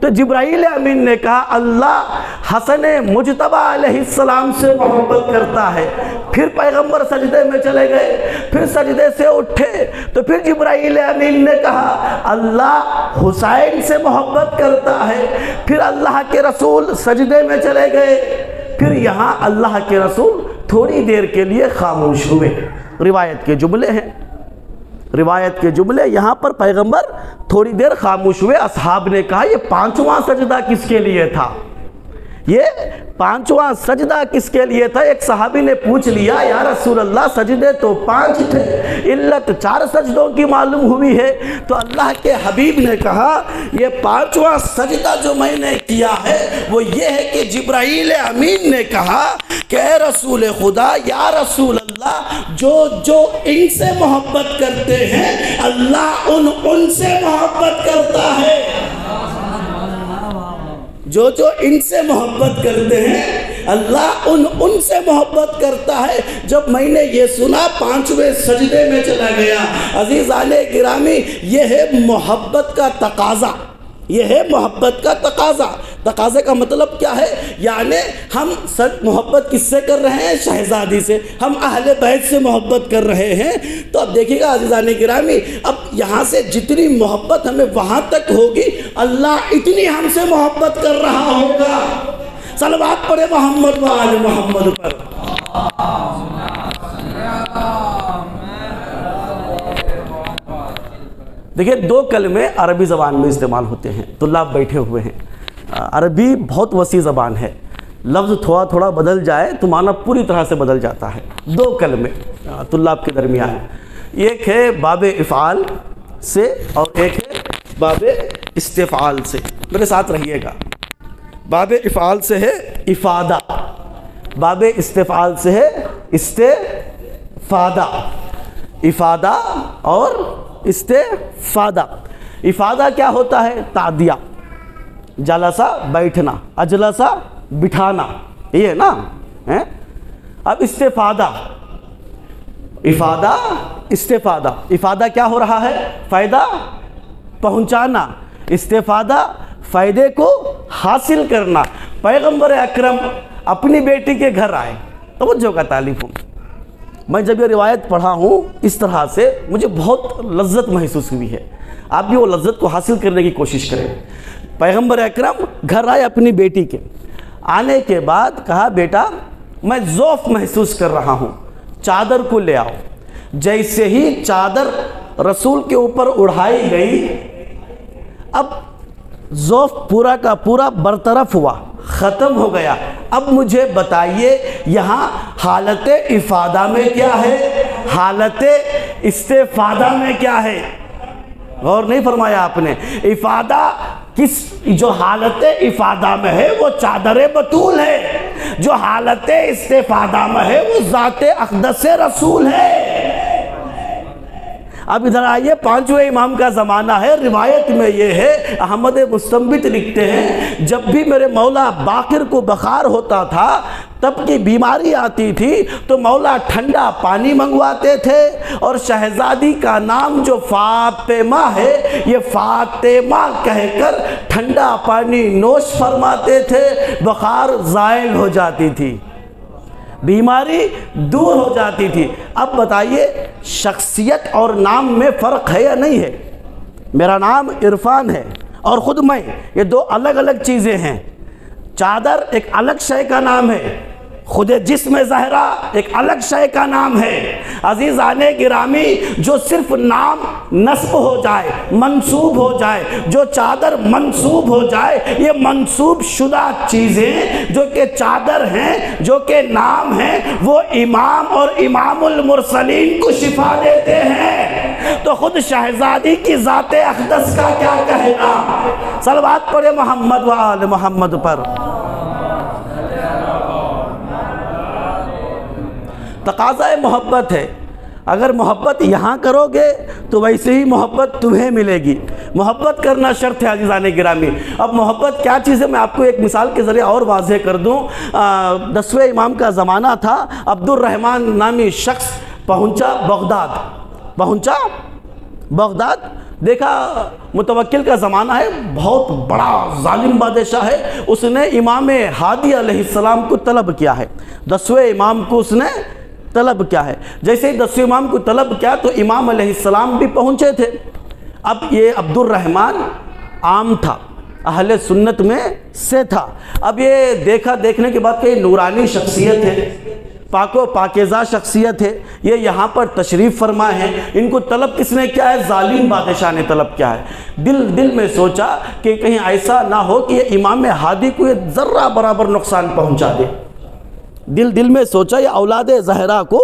تو جبرائیل امین نے کہا اللہ حسن مجتبیٰ علیہ السلام سے محبت کرتا ہے۔ پھر پیغمبر سجدے میں چلے گئے، پھر سجدے سے اٹھے تو پھر جبرائیل امین نے کہا اللہ حسین سے محبت کرتا ہے۔ پھر اللہ کے رسول سجدے میں چلے گئے، پھر یہاں اللہ کے رسول تھوڑی دیر کے لیے خاموش ہوئے۔ روایت کے جملے ہیں، روایت کے جملے، یہاں پر پیغمبر تھوڑی دیر خاموش ہوئے۔ اصحاب نے کہا یہ پانچواں سجدہ کس کے لیے تھا؟ یہ پانچواں سجدہ کس کے لیے تھا؟ ایک صحابی نے پوچھ لیا یا رسول اللہ سجدے تو 5 تھے، علت 4 سجدوں کی معلوم ہوئی ہے۔ تو اللہ کے حبیب نے کہا یہ 5واں سجدہ جو میں نے کیا ہے وہ یہ ہے کہ جبرائیل امین نے کہا کہ اے رسول خدا، یا رسول اللہ، جو ان سے محبت کرتے ہیں اللہ ان سے محبت کرتا ہے، جو ان سے محبت کرتے ہیں اللہ ان سے محبت کرتا ہے۔ جب میں نے یہ سنا 5ویں سجدے میں چلا گیا۔ عزیزان گرامی، یہ ہے محبت کا تقاضا، یہ ہے محبت کا تقاضا۔ تقاضے کا مطلب کیا ہے؟ یعنی ہم محبت کس سے کر رہے ہیں؟ شہزادی سے، ہم اہل بیت سے محبت کر رہے ہیں۔ تو اب دیکھیے گا عزیزان گرامی، اب یہاں سے جتنی محبت ہمیں وہاں تک ہوگی، اللہ اتنی ہم سے محبت کر رہا ہوگا۔ صلوات پڑھے محمد و آل محمد پر۔ دیکھیں 2 کلمے عربی زبان میں استعمال ہوتے ہیں، طلاب بیٹھے ہوئے ہیں۔ عربی بہت وسیع زبان ہے، لفظ تھوڑا تھوڑا بدل جائے تو معنی پوری طرح سے بدل جاتا ہے۔ 2 کلمے طلاب کے درمیان، ایک ہے باب افعال سے اور ایک ہے باب استفعال سے۔ میرے ساتھ رہیے گا۔ باب افعال سے ہے افادہ، باب استفعال سے ہے استفادہ، افادہ اور استفادہ۔ افادہ کیا ہوتا ہے؟ تعدیہ، جلسہ بیٹھنا، اجلسہ بٹھانا، یہ ہے نا۔ اب استفادہ، افادہ استفادہ، افادہ کیا ہو رہا ہے؟ فائدہ پہنچانا، استفادہ فائدے کو حاصل کرنا۔ پیغمبر اکرم اپنی بیٹی کے گھر آئے، توجہ کا طالب ہوں، میں جب یہ روایت پڑھا ہوں اس طرح سے مجھے بہت لذت محسوس ہوئی ہے۔ آپ بھی وہ لذت کو حاصل کرنے کی کوشش کریں۔ پیغمبر اکرم گھر آئے اپنی بیٹی کے، آنے کے بعد کہا بیٹا میں ذوف محسوس کر رہا ہوں، چادر کو لے آؤ۔ جیسے ہی چادر رسول کے اوپر اڑھائی گئی، اب ذوف پورا کا پورا برطرف ہوا، ختم ہو گیا۔ اب مجھے بتائیے یہاں حالت افادہ میں کیا ہے، حالت استفادہ میں کیا ہے؟ غور نہیں فرمایا آپ نے؟ افادہ جو حالت افادہ میں ہے وہ چادر بطول ہے، جو حالت استفادہ میں ہے وہ ذات اقدس رسول ہے۔ اب ادھر آئیے، 5ویں امام کا زمانہ ہے، روایت میں یہ ہے، احمد مستنبط لکھتے ہیں جب بھی میرے مولا باقر کو بخار ہوتا تھا، تب کی بیماری آتی تھی تو مولا ٹھنڈا پانی منگواتے تھے، اور شہزادی کا نام جو فاطمہ ہے، یہ فاطمہ کہہ کر ٹھنڈا پانی نوش فرماتے تھے، بخار زائل ہو جاتی تھی، بیماری دور ہو جاتی تھی۔ اب بتائیے شخصیت اور نام میں فرق ہے یا نہیں ہے؟ میرا نام عرفان ہے اور خود میں، یہ 2 الگ الگ چیزیں ہیں۔ چادر ایک الگ شے کا نام ہے، خود جسم زہرا ایک الگ شے کا نام ہے۔ عزیزان گرامی، جو صرف نام نسب ہو جائے، منسوب ہو جائے، جو چادر منسوب ہو جائے، یہ منسوب شدہ چیزیں جو کہ چادر ہیں، جو کہ نام ہیں، وہ امام اور امام المرسلین کو شفا دیتے ہیں۔ تو خود شہزادی کی ذات اقدس کا کیا کہنا؟ صلوات پڑھے محمد و آل محمد پر۔ تقاضا محبت ہے، اگر محبت یہاں کرو گے تو ویسے ہی محبت تمہیں ملے گی۔ محبت کرنا شرط ہے عزیزان گرامی۔ اب محبت کیا چیز ہے، میں آپ کو ایک مثال کے ذریعے اور واضح کر دوں۔ 10ویں امام کا زمانہ تھا، عبد الرحمن نامی شخص پہنچا بغداد، دیکھا متوکل کا زمانہ ہے، بہت بڑا ظالم بادشاہ ہے، اس نے امام ہادی علیہ السلام کو طلب کیا ہے، 10ویں امام کو اس نے طلب کیا ہے۔ جیسے ہی 10ویں امام کو طلب کیا تو امام علیہ السلام بھی پہنچے تھے۔ اب یہ عبد الرحمن عام تھا، اہل سنت میں سے تھا۔ اب یہ دیکھنے کے بعد کہ یہ نورانی شخصیت ہے، پاک و پاکیزہ شخصیت ہے، یہ یہاں پر تشریف فرما ہے، ان کو طلب کس نے کیا ہے؟ ظالم بادشاہ نے طلب کیا ہے۔ دل میں سوچا کہ کہیں ایسا نہ ہو کہ یہ امام ہادی کو یہ ذرہ برابر نقصان پہنچا دے۔ دل میں سوچا یہ اولاد زہرا کو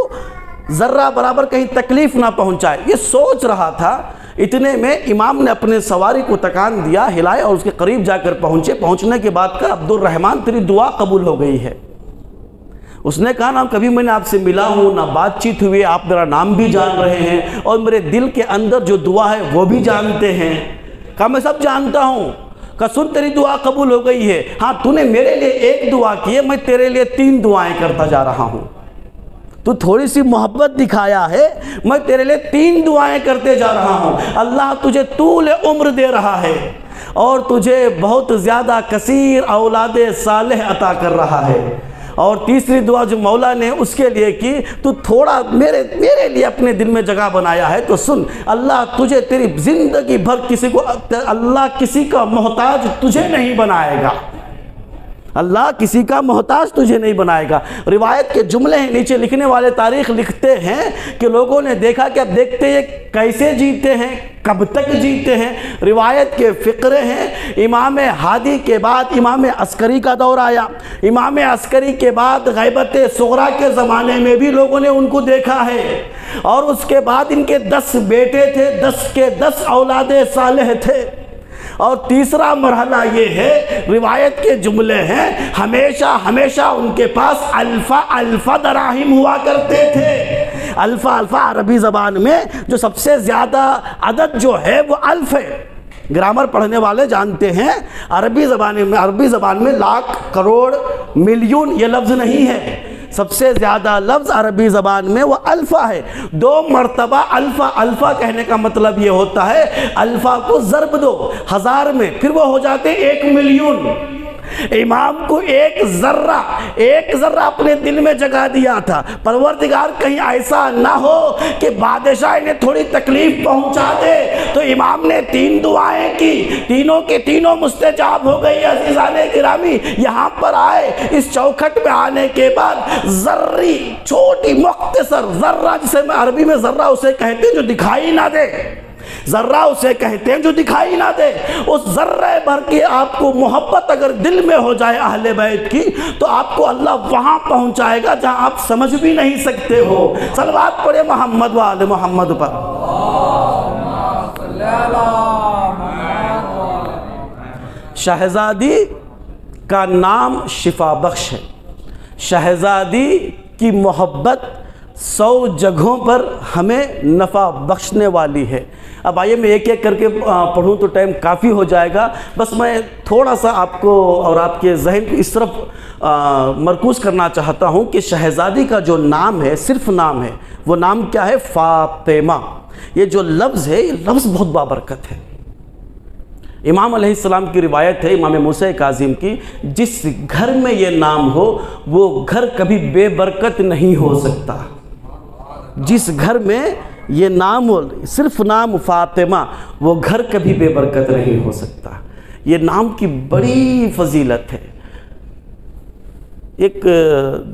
ذرہ برابر کہیں تکلیف نہ پہنچائے، یہ سوچ رہا تھا۔ اتنے میں امام نے اپنے سواری کو تکان دیا، ہلائے اور اس کے قریب جا کر پہنچنے کے بعد کہا عبد الرحمن تیری دعا قبول ہو گئی ہے۔ اس نے کہا نا کبھی میں نے آپ سے ملا ہوں، نہ بات چیت ہوئی، آپ میرا نام بھی جان رہے ہیں اور میرے دل کے اندر جو دعا ہے وہ بھی جانتے ہیں۔ کہا میں سب جانتا ہوں۔ کہا سن تیری دعا قبول ہو گئی ہے، ہاں تو نے میرے لیے ایک دعا کی ہے، میں تیرے لیے 3 دعائیں کرتا جا رہا ہوں۔ تو تھوڑی سی محبت دکھایا ہے، میں تیرے لیے 3 دعائیں کرتے جا رہا ہوں۔ اللہ تجھے طول عمر دے رہا ہے اور تجھے بہت زیادہ کثیر اولاد صالح عطا کر رہا ہے۔ اور تیسری دعا جو مولا نے اس کے لیے کی، تو تھوڑا میرے لیے اپنے دل میں جگہ بنایا ہے، تو سن اللہ تجھے تیری زندگی بھر اللہ کسی کا محتاج تجھے نہیں بنائے گا، اللہ کسی کا محتاج تجھے نہیں بنائے گا۔ روایت کے جملے ہیں، نیچے لکھنے والے تاریخ لکھتے ہیں کہ لوگوں نے دیکھا کہ اب دیکھتے ہیں کیسے جیتے ہیں، کب تک جیتے ہیں۔ روایت کے فقرے ہیں، امام ہادی کے بعد امام عسکری کا دور آیا، امام عسکری کے بعد غیبت صغریٰ کے زمانے میں بھی لوگوں نے ان کو دیکھا ہے، اور اس کے بعد ان کے 10 بیٹے تھے، 10 کے 10 اولاد صالح تھے۔ اور تیسرا مرحلہ یہ ہے، روایت کے جملے ہیں، ہمیشہ ان کے پاس الفا دراہم ہوا کرتے تھے۔ الفا عربی زبان میں جو سب سے زیادہ عدد جو ہے وہ الف ہے۔ گرامر پڑھنے والے جانتے ہیں عربی زبان میں لاکھ، کروڑ، ملین یہ لفظ نہیں ہے، سب سے زیادہ لفظ عربی زبان میں وہ الفا ہے۔ 2 مرتبہ الفا کہنے کا مطلب یہ ہوتا ہے الفا کو ضرب دو 1000 میں، پھر وہ ہو جاتے 1 ملین۔ امام کو ایک ذرہ اپنے دل میں جگہ دیا تھا، پروردگار کہیں ایسا نہ ہو کہ بادشاہ نے تھوڑی تکلیف پہنچا دے، تو امام نے 3 دعائیں کی، تینوں کے تینوں مستجاب ہو گئی۔ عزیزان گرامی یہاں پر آئے، اس چوکھٹ میں آنے کے بعد ذری چھوٹی مختصر ذرہ، جسے میں عربی میں ذرہ اسے کہتے ہیں جو دکھائی نہ دے، ذرہ اسے کہتے ہیں جو دکھائی نہ دے، اس ذرہ بھر کی آپ کو محبت اگر دل میں ہو جائے اہل بیت کی، تو آپ کو اللہ وہاں پہنچائے گا جہاں آپ سمجھ بھی نہیں سکتے ہو۔ صلوات پڑھے محمد و آل محمد پر۔ شہزادی کا نام شفا بخش ہے، شہزادی کی محبت 100 جگہوں پر ہمیں نفع بخشنے والی ہے۔ اب آئیے میں ایک ایک کر کے پڑھوں تو ٹائم کافی ہو جائے گا، بس میں تھوڑا سا آپ کو اور آپ کے ذہن کو اس طرف مرکوز کرنا چاہتا ہوں کہ شہزادی کا جو نام ہے، صرف نام ہے، وہ نام کیا ہے؟ فاطمہ۔ یہ جو لفظ ہے، یہ لفظ بہت بابرکت ہے۔ امام علیہ السلام کی روایت ہے، امام موسیٰ کاظم کی، جس گھر میں یہ نام ہو وہ گھر کبھی بے برکت نہیں ہو سکتا۔ جس گھر میں یہ نام ہو، صرف نام فاطمہ، وہ گھر کبھی بے برکت نہیں ہو سکتا۔ یہ نام کی بڑی فضیلت ہے۔ ایک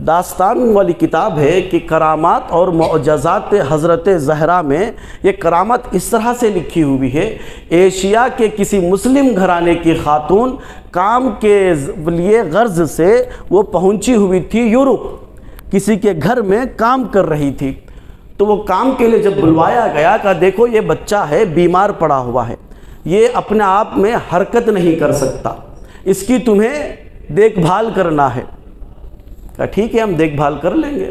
داستان والی کتاب ہے کہ کرامات اور معجزات حضرت زہرا میں یہ کرامت اس طرح سے لکھی ہوئی ہے، ایشیا کے کسی مسلم گھرانے کی خاتون کام کے لیے غرض سے وہ پہنچی ہوئی تھی یورپ، کسی کے گھر میں کام کر رہی تھی، تو وہ کام کے لیے جب بلوایا گیا کہا دیکھو یہ بچہ ہے، بیمار پڑا ہوا ہے، یہ اپنے آپ میں حرکت نہیں کر سکتا، اس کی تمہیں دیکھ بھال کرنا ہے۔ کہا ٹھیک ہے ہم دیکھ بھال کر لیں گے۔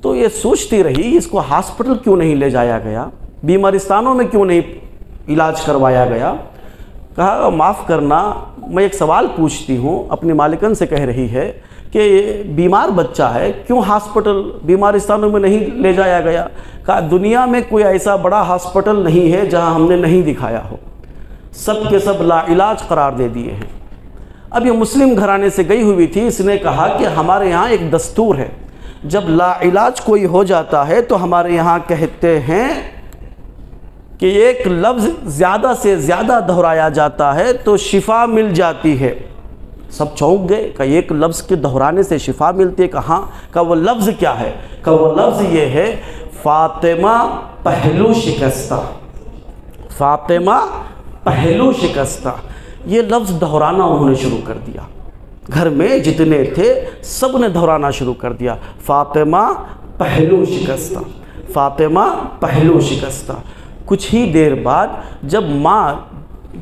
تو یہ سوچتی رہی اس کو ہاسپٹل کیوں نہیں لے جایا گیا، بیمارستانوں میں کیوں نہیں علاج کروایا گیا۔ کہا معاف کرنا میں ایک سوال پوچھتی ہوں، اپنی مالکن سے کہہ رہی ہے کہ بیمار بچہ ہے کیوں ہاسپٹل بیمارستانوں میں نہیں لے جایا گیا۔ کہا دنیا میں کوئی ایسا بڑا ہاسپٹل نہیں ہے جہاں ہم نے نہیں دکھایا ہو، سب کے سب لا علاج قرار دے دیے ہیں۔ اب یہ مسلم گھرانے سے گئی ہوئی تھی، اس نے کہا کہ ہمارے یہاں ایک دستور ہے، جب لا علاج کوئی ہو جاتا ہے تو ہمارے یہاں کہتے ہیں کہ ایک لفظ زیادہ سے زیادہ دہرایا جاتا ہے تو شفا مل جاتی ہے۔ سب چونک گئے کہ ایک لفظ کے دہرانے سے شفا ملتی ہے، کہاں؟ کہ وہ لفظ کیا ہے؟ کہ وہ لفظ یہ ہے فاطمہ پہلو شکستہ، فاطمہ پہلو شکستہ۔ یہ لفظ دہرانا انہوں نے شروع کر دیا، گھر میں جتنے تھے سب نے دہرانا شروع کر دیا، فاطمہ پہلو شکستہ، فاطمہ پہلو شکستہ۔ کچھ ہی دیر بعد جب ماں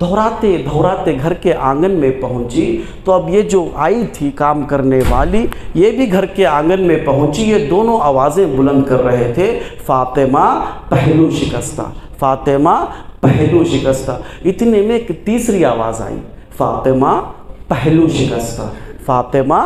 دہراتے دہراتے گھر کے آنگن میں پہنچی تو اب یہ جو آئی تھی کام کرنے والی یہ بھی گھر کے آنگن میں پہنچی، یہ دونوں آوازیں بلند کر رہے تھے، فاطمہ پہلو شکستہ، فاطمہ پہلو شکستہ۔ اتنے میں ایک تیسری آواز آئی، فاطمہ پہلو شکستہ، فاطمہ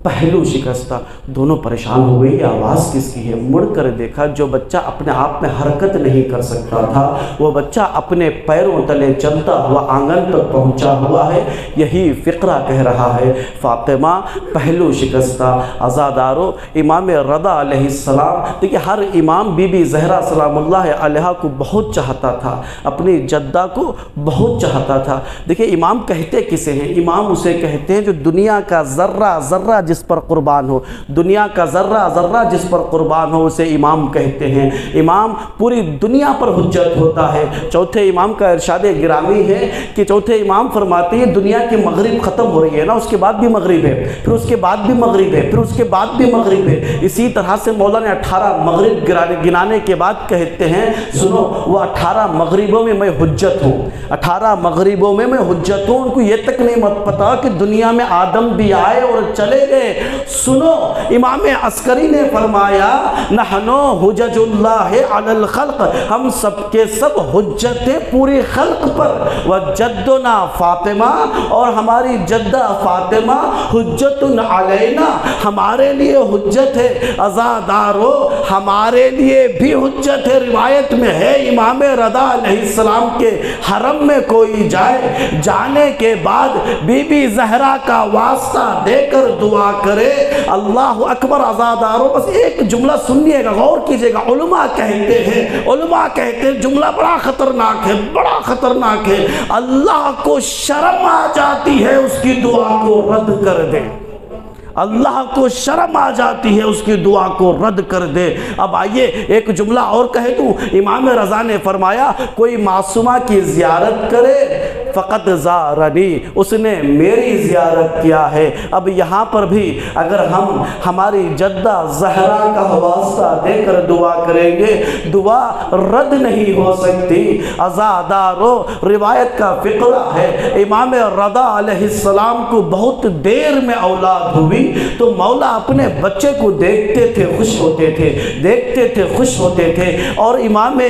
پہلو شکستہ۔ دونوں پریشان ہو گئی، یہ آواز کس کی ہے؟ مڑ کر دیکھا جو بچہ اپنے آپ میں حرکت نہیں کر سکتا تھا وہ بچہ اپنے پیروں تلے چلتا ہوا آنگن تک پہنچا ہوا ہے۔ یہی فقرہ کہہ رہا ہے، فاطمہ پہلو شکستہ۔ عزادارو امام رضا علیہ السلام، دیکھیں ہر امام بی بی زہرا سلام اللہ علیہا کو بہت چاہتا تھا، اپنی جدہ کو بہت چاہتا تھا۔ دیکھیں امام کہتے کسے ہیں؟ امام اسے کہتے ہیں جو دنیا کا ذرہ ذرہ جس پر قربان ہو، دنیا کا ذرہ ذرہ جس پر قربان ہو اسے امام کہتے ہیں۔ امام پوری دنیا پر حجت ہوتا ہے۔ چوتھے امام کا ارشاد گرامی ہے کہ چوتھے امام فرماتے ہیں دنیا کی مغرب ختم ہو رہی ہے نا، اس کے بعد بھی مغرب ہے، پھر اس کے بعد بھی مغرب ہے، پھر اس کے بعد بھی مغرب ہے۔ اسی طرح سے مولا نے 18 مغرب گنانے کے بعد کہتے ہیں سنو وہ 18 مغربوں میں میں حجت ہوں، 18 مغربوں میں میں حجت ہوں۔ ان کو یہ تک نہیں مت پتا کہ دنیا میں آدم بھی آئے اور چلے گئے۔ سنو امام عسکری نے فرمایا نحنو حجج اللہ علی الخلق، ہم سب کے سب حجت ہیں پوری خلق پر، وجدنا فاطمہ، اور ہماری جدہ فاطمہ حجت علینا، ہمارے لیے حجت ہے۔ عزادارو ہمارے لیے بھی حجت ہے۔ روایت میں ہے امام رضا علیہ السلام کے حرم میں کوئی جائے، جانے کے بعد بی بی زہرا کا واسطہ دے کر دعا کرے اللہ اکبر۔ عزادارو بس ایک جملہ سنیے گا، غور کیجئے گا، علماء کہتے ہیں جملہ بڑا خطرناک ہے، بڑا خطرناک ہے۔ اللہ کو شرم آ جاتی ہے اس کی دعا کو رد کر دے، اللہ کو شرم آ جاتی ہے اس کی دعا کو رد کر دے۔ اب آئیے ایک جملہ اور کہہ دوں، امام رضا نے فرمایا کوئی معصومہ کی زیارت کرے فقط زارنی، اس نے میری زیارت کیا ہے۔ اب یہاں پر بھی اگر ہم ہماری جدہ زہرا کا واسطہ دے کر دعا کریں گے دعا رد نہیں ہو سکتی۔ عزادارو روایت کا فقرہ ہے امام رضا علیہ السلام کو بہت دیر میں اولاد ہوئی تو مولا اپنے بچے کو دیکھتے تھے خوش ہوتے تھے، دیکھتے تھے خوش ہوتے تھے۔ اور امام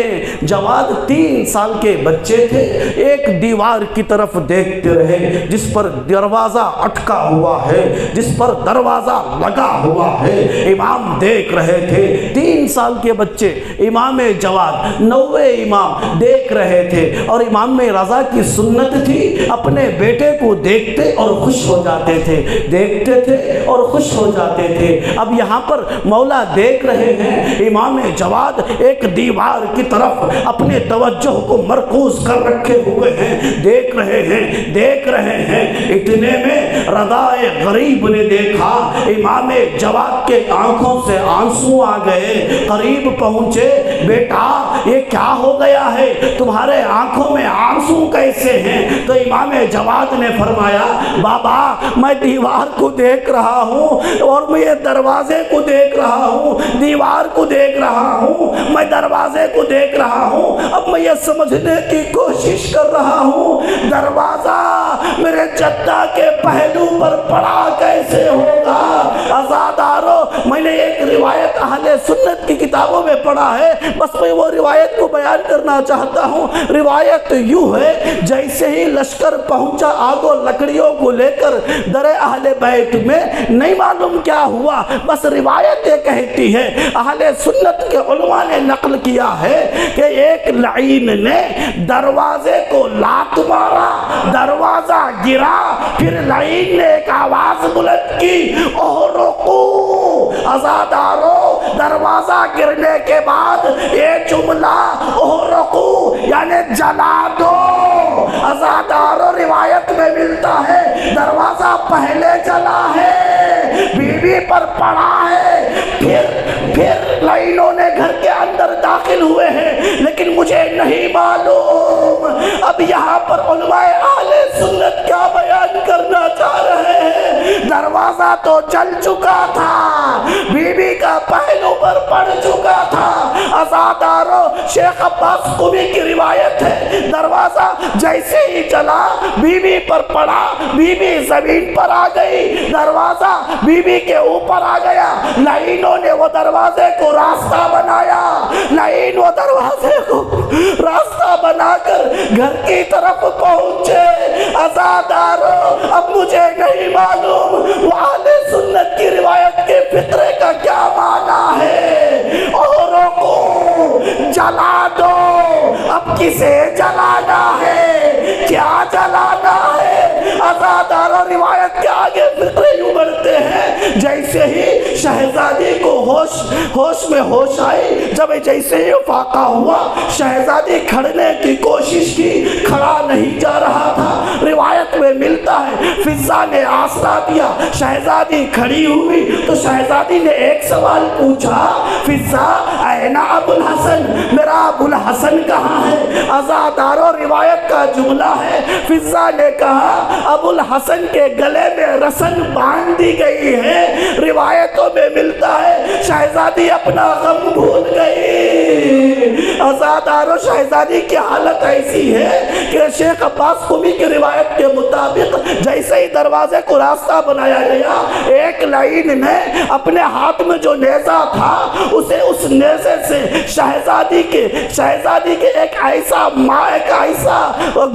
جواد 3 سال کے بچے تھے، ایک دیوار کی طرف دیکھتے رہے جس پر دروازہ اٹکا ہوا ہے، جس پر دروازہ لگا ہوا ہے، امام دیکھ رہے تھے۔ 3 سال کے بچے امام جواد 90 امام دیکھ رہے تھے، اور امام رضا کی سنت تھی اپنے بیٹے کو دیکھتے اور خوش ہو جاتے تھے، دیکھتے تھے اور خوش ہو جاتے تھے۔ اب یہاں پر مولا دیکھ رہے ہیں امام جواد ایک دیوار کی طرف اپنے توجہ کو مرکوز کر رکھے ہوئے ہیں، دیکھ رہے ہیں، دیکھ رہے ہیں۔ اتنے میں رضائے غریب نے دیکھا امام جواد کے آنکھوں سے آنسو آ گئے، قریب پہنچے، بیٹا یہ کیا ہو گیا ہے، تمہارے آنکھوں میں آنسو کیسے ہیں؟ تو امام جواد نے فرمایا بابا میں دیوار کو دیکھ رہا ہوں اور میں یہ دروازے کو دیکھ رہا ہوں، دیوار کو دیکھ رہا ہوں، میں دروازے کو دیکھ رہا ہوں، اب میں یہ سمجھنے کی کوشش کر رہا ہوں دروازہ میرے جدہ کے پہلو پر پڑا کیسے ہوگا۔ عزادارو میں نے ایک روایت اہل سنت کی کتابوں میں پڑھا ہے، بس میں وہ روایت کو بیان کرنا چاہتا ہوں۔ روایت یوں ہے جیسے ہی لشکر پہنچا آگ و لکڑیوں کو لے کر در اہل بیت میں، نہیں معلوم کیا ہوا، بس روایت یہ کہتی ہے، اہل سنت کے علماء نے نقل کیا ہے کہ ایک لعین نے دروازے کو لات مارا، دروازہ گرا، پھر لعین نے ایک آواز بلند کی احرقو۔ عزادارو دروازہ گرنے کے بعد یہ جملہ احرقو یعنی جلا دو۔ عزادارو روایت میں ملتا ہے دروازہ پہلے جلا ہے، بی بی پر پڑا ہے، پھر لعینوں نے گھر کے اندر داخل ہوئے ہیں، لیکن مجھے نہیں معلوم اب یہاں پر علماء اہل سنت کیا بیان کرنا چاہ رہے ہیں۔ دروازہ تو جل چکا تھا، بی بی کا پہلو پر پڑ چکا تھا۔ عزادارو شیخ عباس قمی کی روایت ہے، دروازہ جیسے ہی چلا بی بی پر پڑا، بی بی زمین پر آ گئی، دروازہ بی بی کے اوپر آ گیا، لعینوں نے وہ دروازے کو راستہ بنایا، لعین وہ دروازے کو راستہ بنا کر گھر کی طرف پہنچے۔ عزادارو اب مجھے نہیں معلوم وہ اہل سنت کی روایت کے فطرے کا کیا معنی ہے۔ اوروں کو جلا دو، اب کسے جلانا ہے، کیا جلانا ہے؟ عزادارو روایت کے آگے فطرے یوں بڑھتے ہیں جیسے ہی شہزادی کو ہوش میں ہوش آئی، جب جیسے ہی فاقہ ہوا شہزادی کھڑنے کی کوشش کی، کھڑا نہیں جا رہا تھا۔ روایت میں ملتا ہے فضہ نے آسرا دیا، شہزادی کھڑی ہوئی تو شہزادی نے ایک سوال پوچھا، فضہ این ابو الحسن، میرا ابو الحسن کہاں ہے؟ عزادارو روایت کا جملہ ہے فضہ نے کہا ابو الحسن کے گلے میں رسن باندھ دی گئی ہے۔ روایتوں میں ملتا ہے شہزادی اپنا غم بھول گئی۔ عزادارو شہزادی کی حالت ایسی ہے کہ شیخ عباس قمی کی روایت کے مطابق جیسے ہی دروازے کو راستہ بنایا گیا، ایک لعین نے اپنے ہاتھ میں جو نیزہ تھا اسے اس نیزے سے شہزادی کے ایک ایسا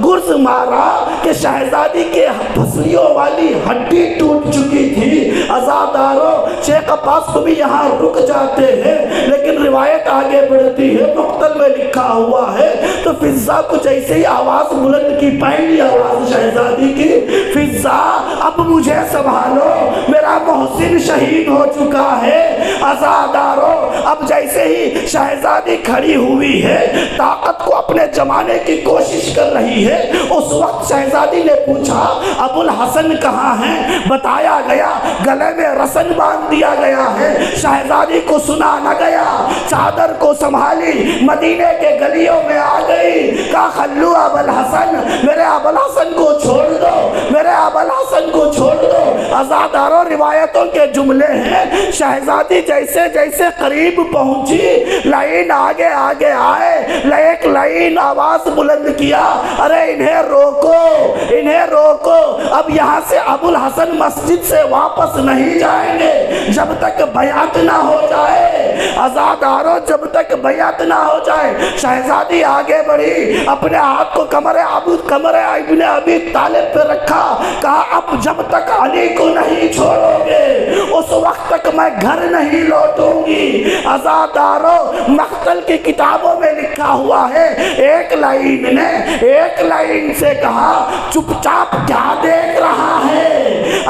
گرز مارا کہ شہزادی کے پھسلیوں والی ہڈی ٹوٹ چکی تھی۔ عزادارو شیخ عباس قمی یہاں رک جاتے ہیں، لیکن روایت آگے بڑھتی ہے، مقتل میں لکھا ہوا ہے تو فضہ کو جیسے ہی آواز بلند کی، پہلی آواز شہزادی کی، فضہ اب مجھے سنبھالو، میرا محسن شہید ہو چکا ہے۔ عزادارو اب جیسے ہی شہزادی کھڑی ہوئی ہے، طاقت کو اپنے جمانے کی کوشش کر رہی ہے، اس وقت شہزادی نے پوچھا ابو الحسن کہاں ہیں؟ بتایا گیا گلے میں رسن باندھ دیا گیا ہے۔ شہزادی کو سنا نہ گیا، چادر کو سنبھالی، مدینے کے گلیوں میں آ گئی، کہا خلو ابو الحسن، میرے ابو الحسن کو چھوڑ دو، میرے ابو الحسن کو چھوڑ دو۔ عزادارو روایتوں کے جملے ہیں شہزادی جیسے جیسے قریب پہنچی، لعین آگے آگے آئے، ایک لعین آواز بلند کیا، ارے انہیں روکو، انہیں روکو، اب یہاں سے ابو الحسن مسجد سے واپس نہیں جائیں گے جب تک بیعت نہ ہو جائے۔ عزادارو جب تک بیعت نہ ہو جائے، شہزادی آگے بڑھی، اپنے ہاتھ کو کمر ابن ابی طالب پہ رکھا، کہا اب جب تک علی کو نہیں چھوڑو گے اس وقت تک میں گھر نہیں لوٹوں گی۔ عزادارو مقتل کی کتابوں میں لکھا ہوا ہے، ایک لائن سے کہا چپ چاپ کیا دیکھ رہا ہے،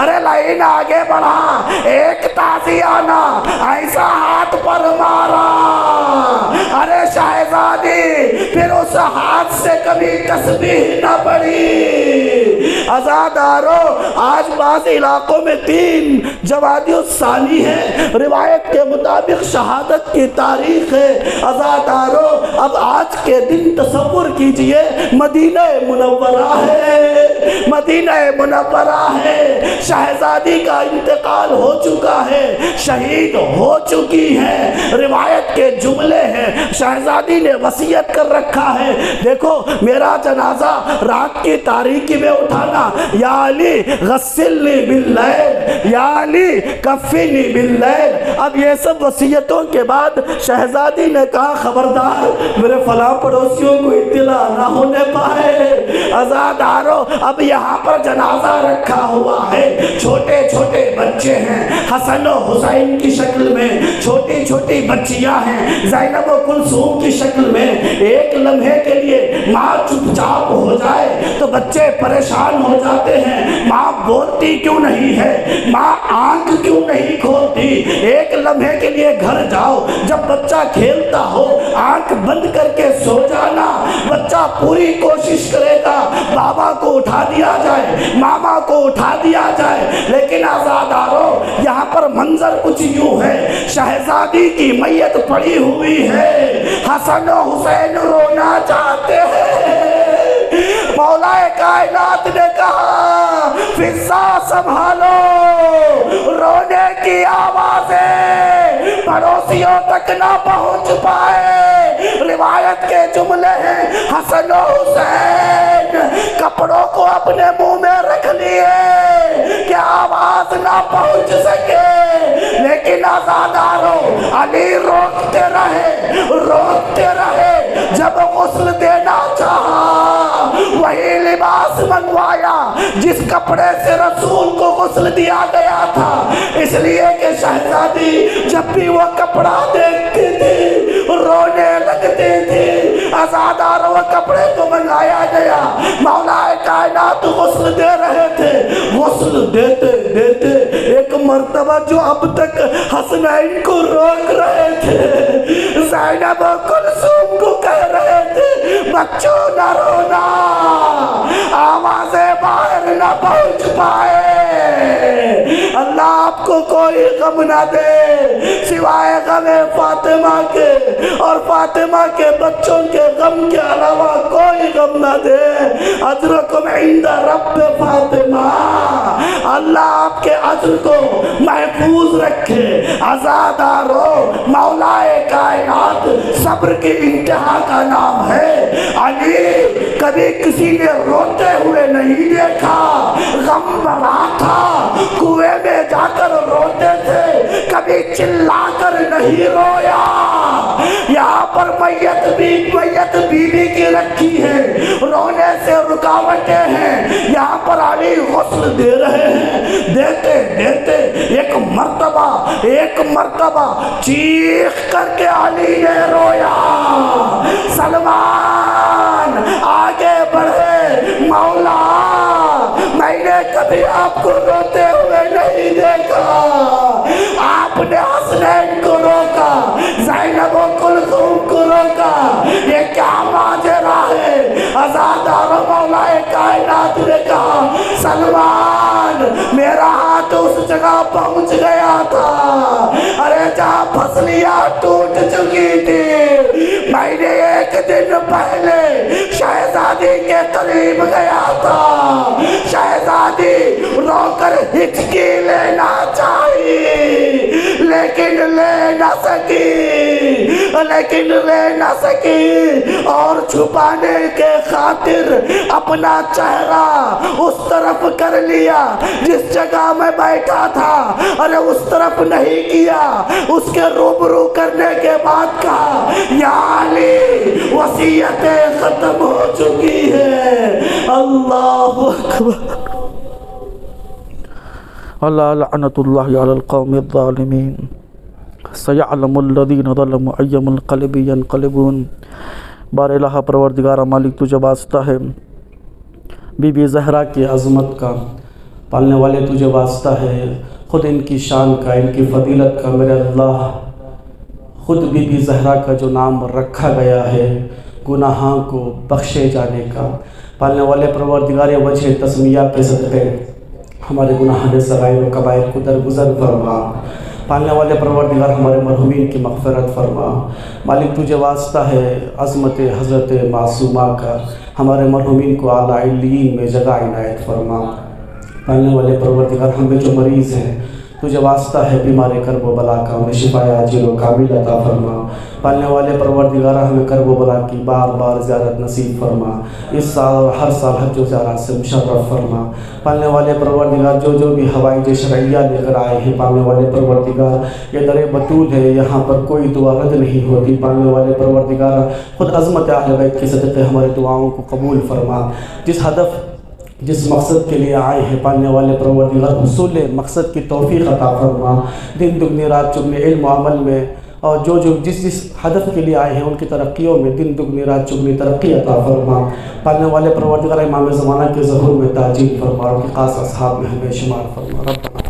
ارے لائن آگے بڑھا، ایک تازیانہ ایسا ہاتھ پر مارا، ارے شہزادی پھر اس ہاتھ سے کبھی تسبیح نہ پڑی۔ عزادارو آج بعض علاقوں میں 3 جمادی الثانی ہے، روایت کے مطابق شہادت کی تاریخ ہے۔ عزادارو اب آج کے دن تصور کیجئے مدینہ منورہ ہے، شہزادی کا انتقال ہو چکا ہے، شہید ہو چکی ہے، روایت کے جملے ہیں، شہزادی نے وصیت کر رکھا ہے، دیکھو میرا جنازہ رات کی تاریکی میں اٹھانا، یا علی غسلنی باللیل، یا علی کفنی باللیل۔ اب یہ سب وصیتوں کے بعد شہزادی نے کہا خبردار میرے فلاں پڑوسیوں کو اطلاع نہ ہونے پائے۔ عزادارو اب یہاں پر جنازہ رکھا ہوا ہے، چھوٹے چھوٹے بچے ہیں، حسن و حسین کی شکل میں، چھوٹی چھوٹی بچیاں ہیں زینب و کلثوم کی شکل میں۔ ایک لمحے کے لیے ماں چپ چاپ ہو جائے تو بچے پریشان ہو جاتے ہیں، ماں بولتی کیوں نہیں ہے، ماں آنکھ کیوں نہیں کھولتی۔ ایک لمحے کے لیے گھر جاؤ، جب بچہ کھیلتا ہو آنکھ بند کر کے سو جانا، بچہ پوری کوشش کرے گا بابا کو اٹھا دیا جائے، ماما کو اٹھا دیا جائے، لیکن عزادارو یہاں پر منظر کچھ یوں ہے، شہزادی کی میت پڑی ہوئی ہے، حسن و حسین رونا چاہتے ہیں۔ مولا کائنات نے کہا فضا سنبھالو، رونے کی آوازیں پڑوسیوں تک نہ پہنچ پائے۔ روایت کے جملے ہیں حسن و حسین کپڑوں کو اپنے منہ میں رکھ لیے کہ آواز نہ پہنچ سکے، لیکن عزادارو علی روکتے رہے، جب غسل دینا چاہا وہی لباس منگوایا جس کپڑے سے رسول کو غسل دیا گیا تھا، اس لیے کہ شہزادی جب بھی وہ کپڑا دیکھتی تھی رونے لگتی تھی۔ عزادارو وہ کپڑے کو منگایا گیا، مولا کائنات غسل دے رہے تھے، غسل دیتے دیتے ایک مرتبہ جو اب تک حسنین کو روک رہے تھے، زینب و کلثوم کو کہہ رہے تھے بچوں نہ رونا، آوازیں باہر نہ پہنچ پائے، اللہ آپ کو کوئی غم نہ دے سوائے غم فاطمہ کے، اور فاطمہ کے بچوں کے غم کے علاوہ کوئی غم نہ دے۔ اجرکم عند رب فاطمہ، اللہ آپ کے اجر کو محفوظ رکھے۔ عزادارو مولا کائنات صبر کی انتہا کا نام ہے، علی کبھی کسی نے روتے ہوئے نہیں دیکھا، غم بڑا تھا، کنویں میں جا کر روتے تھے، کبھی چلا کر نہیں رویا۔ یہاں پر میت بیوی کی رکھی ہے، رونے سے رکاوٹیں ہیں، یہاں پر علی غسل دے رہے ہیں، دیتے دیتے ایک مرتبہ چیخ کر کے علی نے رویا، سلمان آگے بڑھے، مولا میں نے کبھی آپ کو روتے ہوئے نہیں دیکھا، آپ نے حسنین کو روکا، زینب و کلثوم کو روکا، یہ کیا ماجرا ہے؟ عزادارو مولا کائنات نے کہا سلمان میرا ہاتھ اس جگہ پہنچ گیا تھا، ارے جہاں پھسلیاں ٹوٹ چکی تھی، میں نے ایک دن پہلے شہزادی کے قریب گیا تھا، شہزادی رو کر ہچکی لینا چاہی لیکن لے نہ سکی، لیکن رہ نہ سکی اور چھپانے کے خاطر اپنا چہرہ اس طرف کر لیا جس جگہ میں بیٹھا تھا، ارے اس طرف نہیں کیا، اس کے روبرو کرنے کے بعد کہا یا علی وصیتیں ختم ہو چکی ہے۔ اللہ اکبر۔ اللہ لعنت اللہ علی القوم الظالمین، سیعلم الذین ظلموا ای منقلب ینقلبون۔ بار الہ پروردگارہ مالک تجھے واسطہ ہے بی بی زہرا کی عظمت کا، پالنے والے تجھے واسطہ ہے خود ان کی شان کا، ان کی فضیلت کا، میرے اللہ خود بی بی زہرا کا جو نام رکھا گیا ہے گناہوں کو بخشے جانے کا، پالنے والے پروردگار وجہ تسمیہ کے صدقے ہمارے گناہوں صغائر و کبائر کو درگزر فرما، پالنے والے پروردگار ہمارے مرحومین کی مغفرت فرما۔ مالک تجھے واسطہ ہے عظمت حضرت معصومہ کا، ہمارے مرحومین کو اعلیٰ علیین میں جگہ عنایت فرما۔ پالنے والے پروردگار ہمیں جو مریض ہیں تجھے واسطہ ہے بیمار کرب و بلا کا، انہیں شفا عاجل و کامل عطا فرما۔ پالنے والے پروردگار ہمیں کرب و بلا کی بار بار زیارت نصیب فرما، اس سال اور ہر سال حج و زیارت سے مشرف فرما۔ پالنے والے پروردگار جو بھی حوائج شرعیہ لے کر آئے ہیں، پالنے والے پروردگار یہ در بطول ہے، یہاں پر کوئی دعا رد نہیں ہوتی۔ پالنے والے پروردگار خود عظمت اہل بیت کے صدقے ہمارے دعاؤں کو قبول فرما۔ جس مقصد کے لیے آئے ہیں پالنے والے پروردگار حصول مقصد کی توفیق عطا فرما، دن دگنی رات چگنی علم و عمل میں، اور جس ہدف کے لیے آئے ہیں ان کی ترقیوں میں دن دگنی رات چگنی ترقی عطا فرما۔ پالنے والے پروردگار امام زمانہ کے ظہور میں تاجیل فرما، اور ان کے خاص اصحاب میں ہمیں شمار فرما۔ ربنا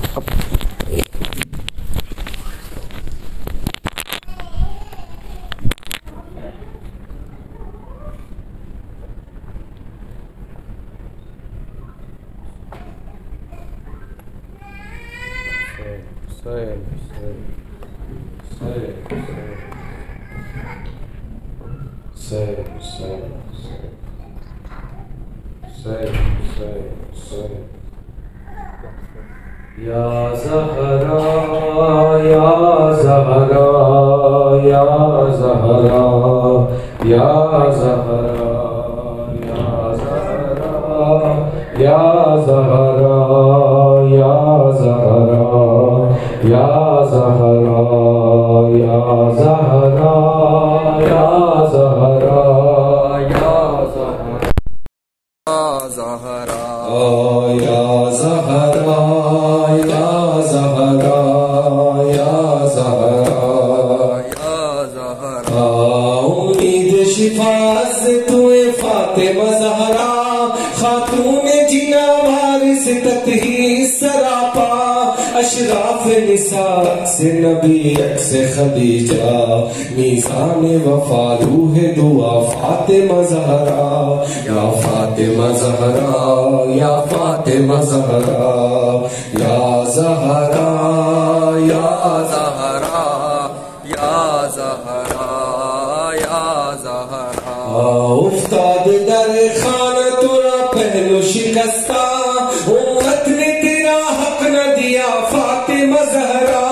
یا زہرا یا زہرا یا زہرا یا زہرا یا زہرا یا زہرا یا زہرا یا زہرا یا زہرا یا زہرا یا زہرا یا زہرا یا زہرا یا زہرا یا زہرا امید شفا سے تو فاطمہ زہرا خاتون جنا وارث تطہیر سراپا اشراف نساء سے نبی عکس خدیجہ میزان وفا روح دعا فاطمہ زہرا یا فاطمہ زہرا یا فاطمہ زہرا یا زہرا یا زہرا یا زہرا یا زہرا افتاد در خانہ ترا پہلو شکستہ امت نے تیرا حق نہ دیا فاطمہ زہرا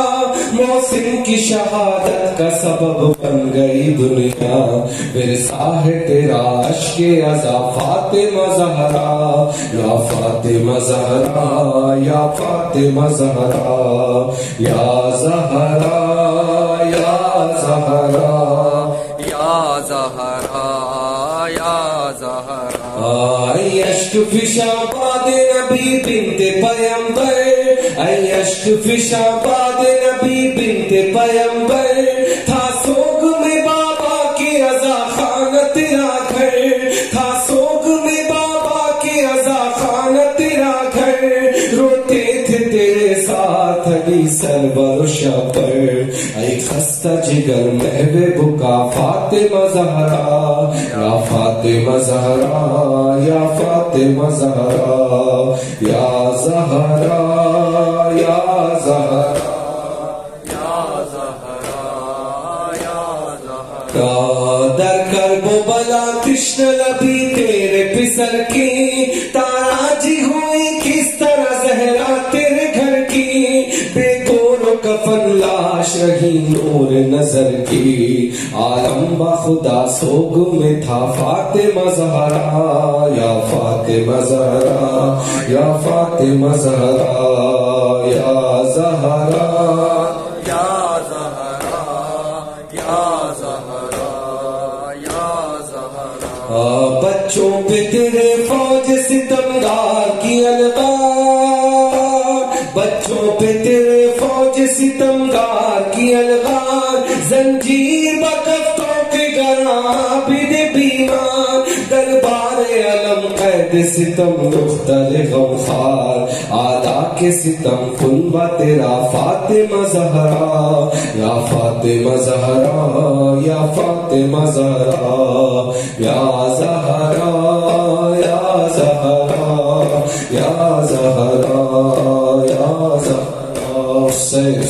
محسن کی شہادت کا سبب بن گئی دنیا ورثہ ہے تیرا عشق عزا فاطمہ زہرا یا فاطمہ زہرا یا فاطمہ زہرا یا زہرا یا زہرا یا زہرا یا زہرا ای عشق فشاں باد نبی بنت پیمبر ای عشق فشاں باد نبی بنت پیمبر تھا سوگ میں بابا کی رضا خان تیرا گھر تھا سوگ میں بابا کی رضا خان تیرا گھر روتے تھے تیرے ساتھ علی سرور و شاپر ای خستہ جگر محو بکا فاطمہ زہرا یا فاطمہ زہرا یا فاطمہ زہرا یا زہرا یا زہرا یا زہرا یا زہرا در کرب و بلا تشن لبی تیرے پسر کی تاراجی ہوئی کس طرح زہرا تیرے گھر کی بے کون و کفن لاش بادشاہی نور نظر کی، عالم با خدا سوگ میں تھا فاطمہ زہرا، یا فاطمہ زہرا، یا فاطمہ زہرا، یا زہرا، یا زہرا، یا زہرا، یا زہرا۔ بچوں پہ تیرے فوج ستمگار کی الغار، بچوں پہ تیرے فوج ستمگار کی الغار، زنجیر بکفتوں کے گراں بد بیمار، دربار علم قید ستم دختر غمخوار، آدھا کے ستم کنبہ تیرا فاطمہ زہرا، یا فاطمہ زہرا، یا فاطمہ زہرا، یا زہرا، یا زہرا، یا زہرا، یا زہرا۔ Say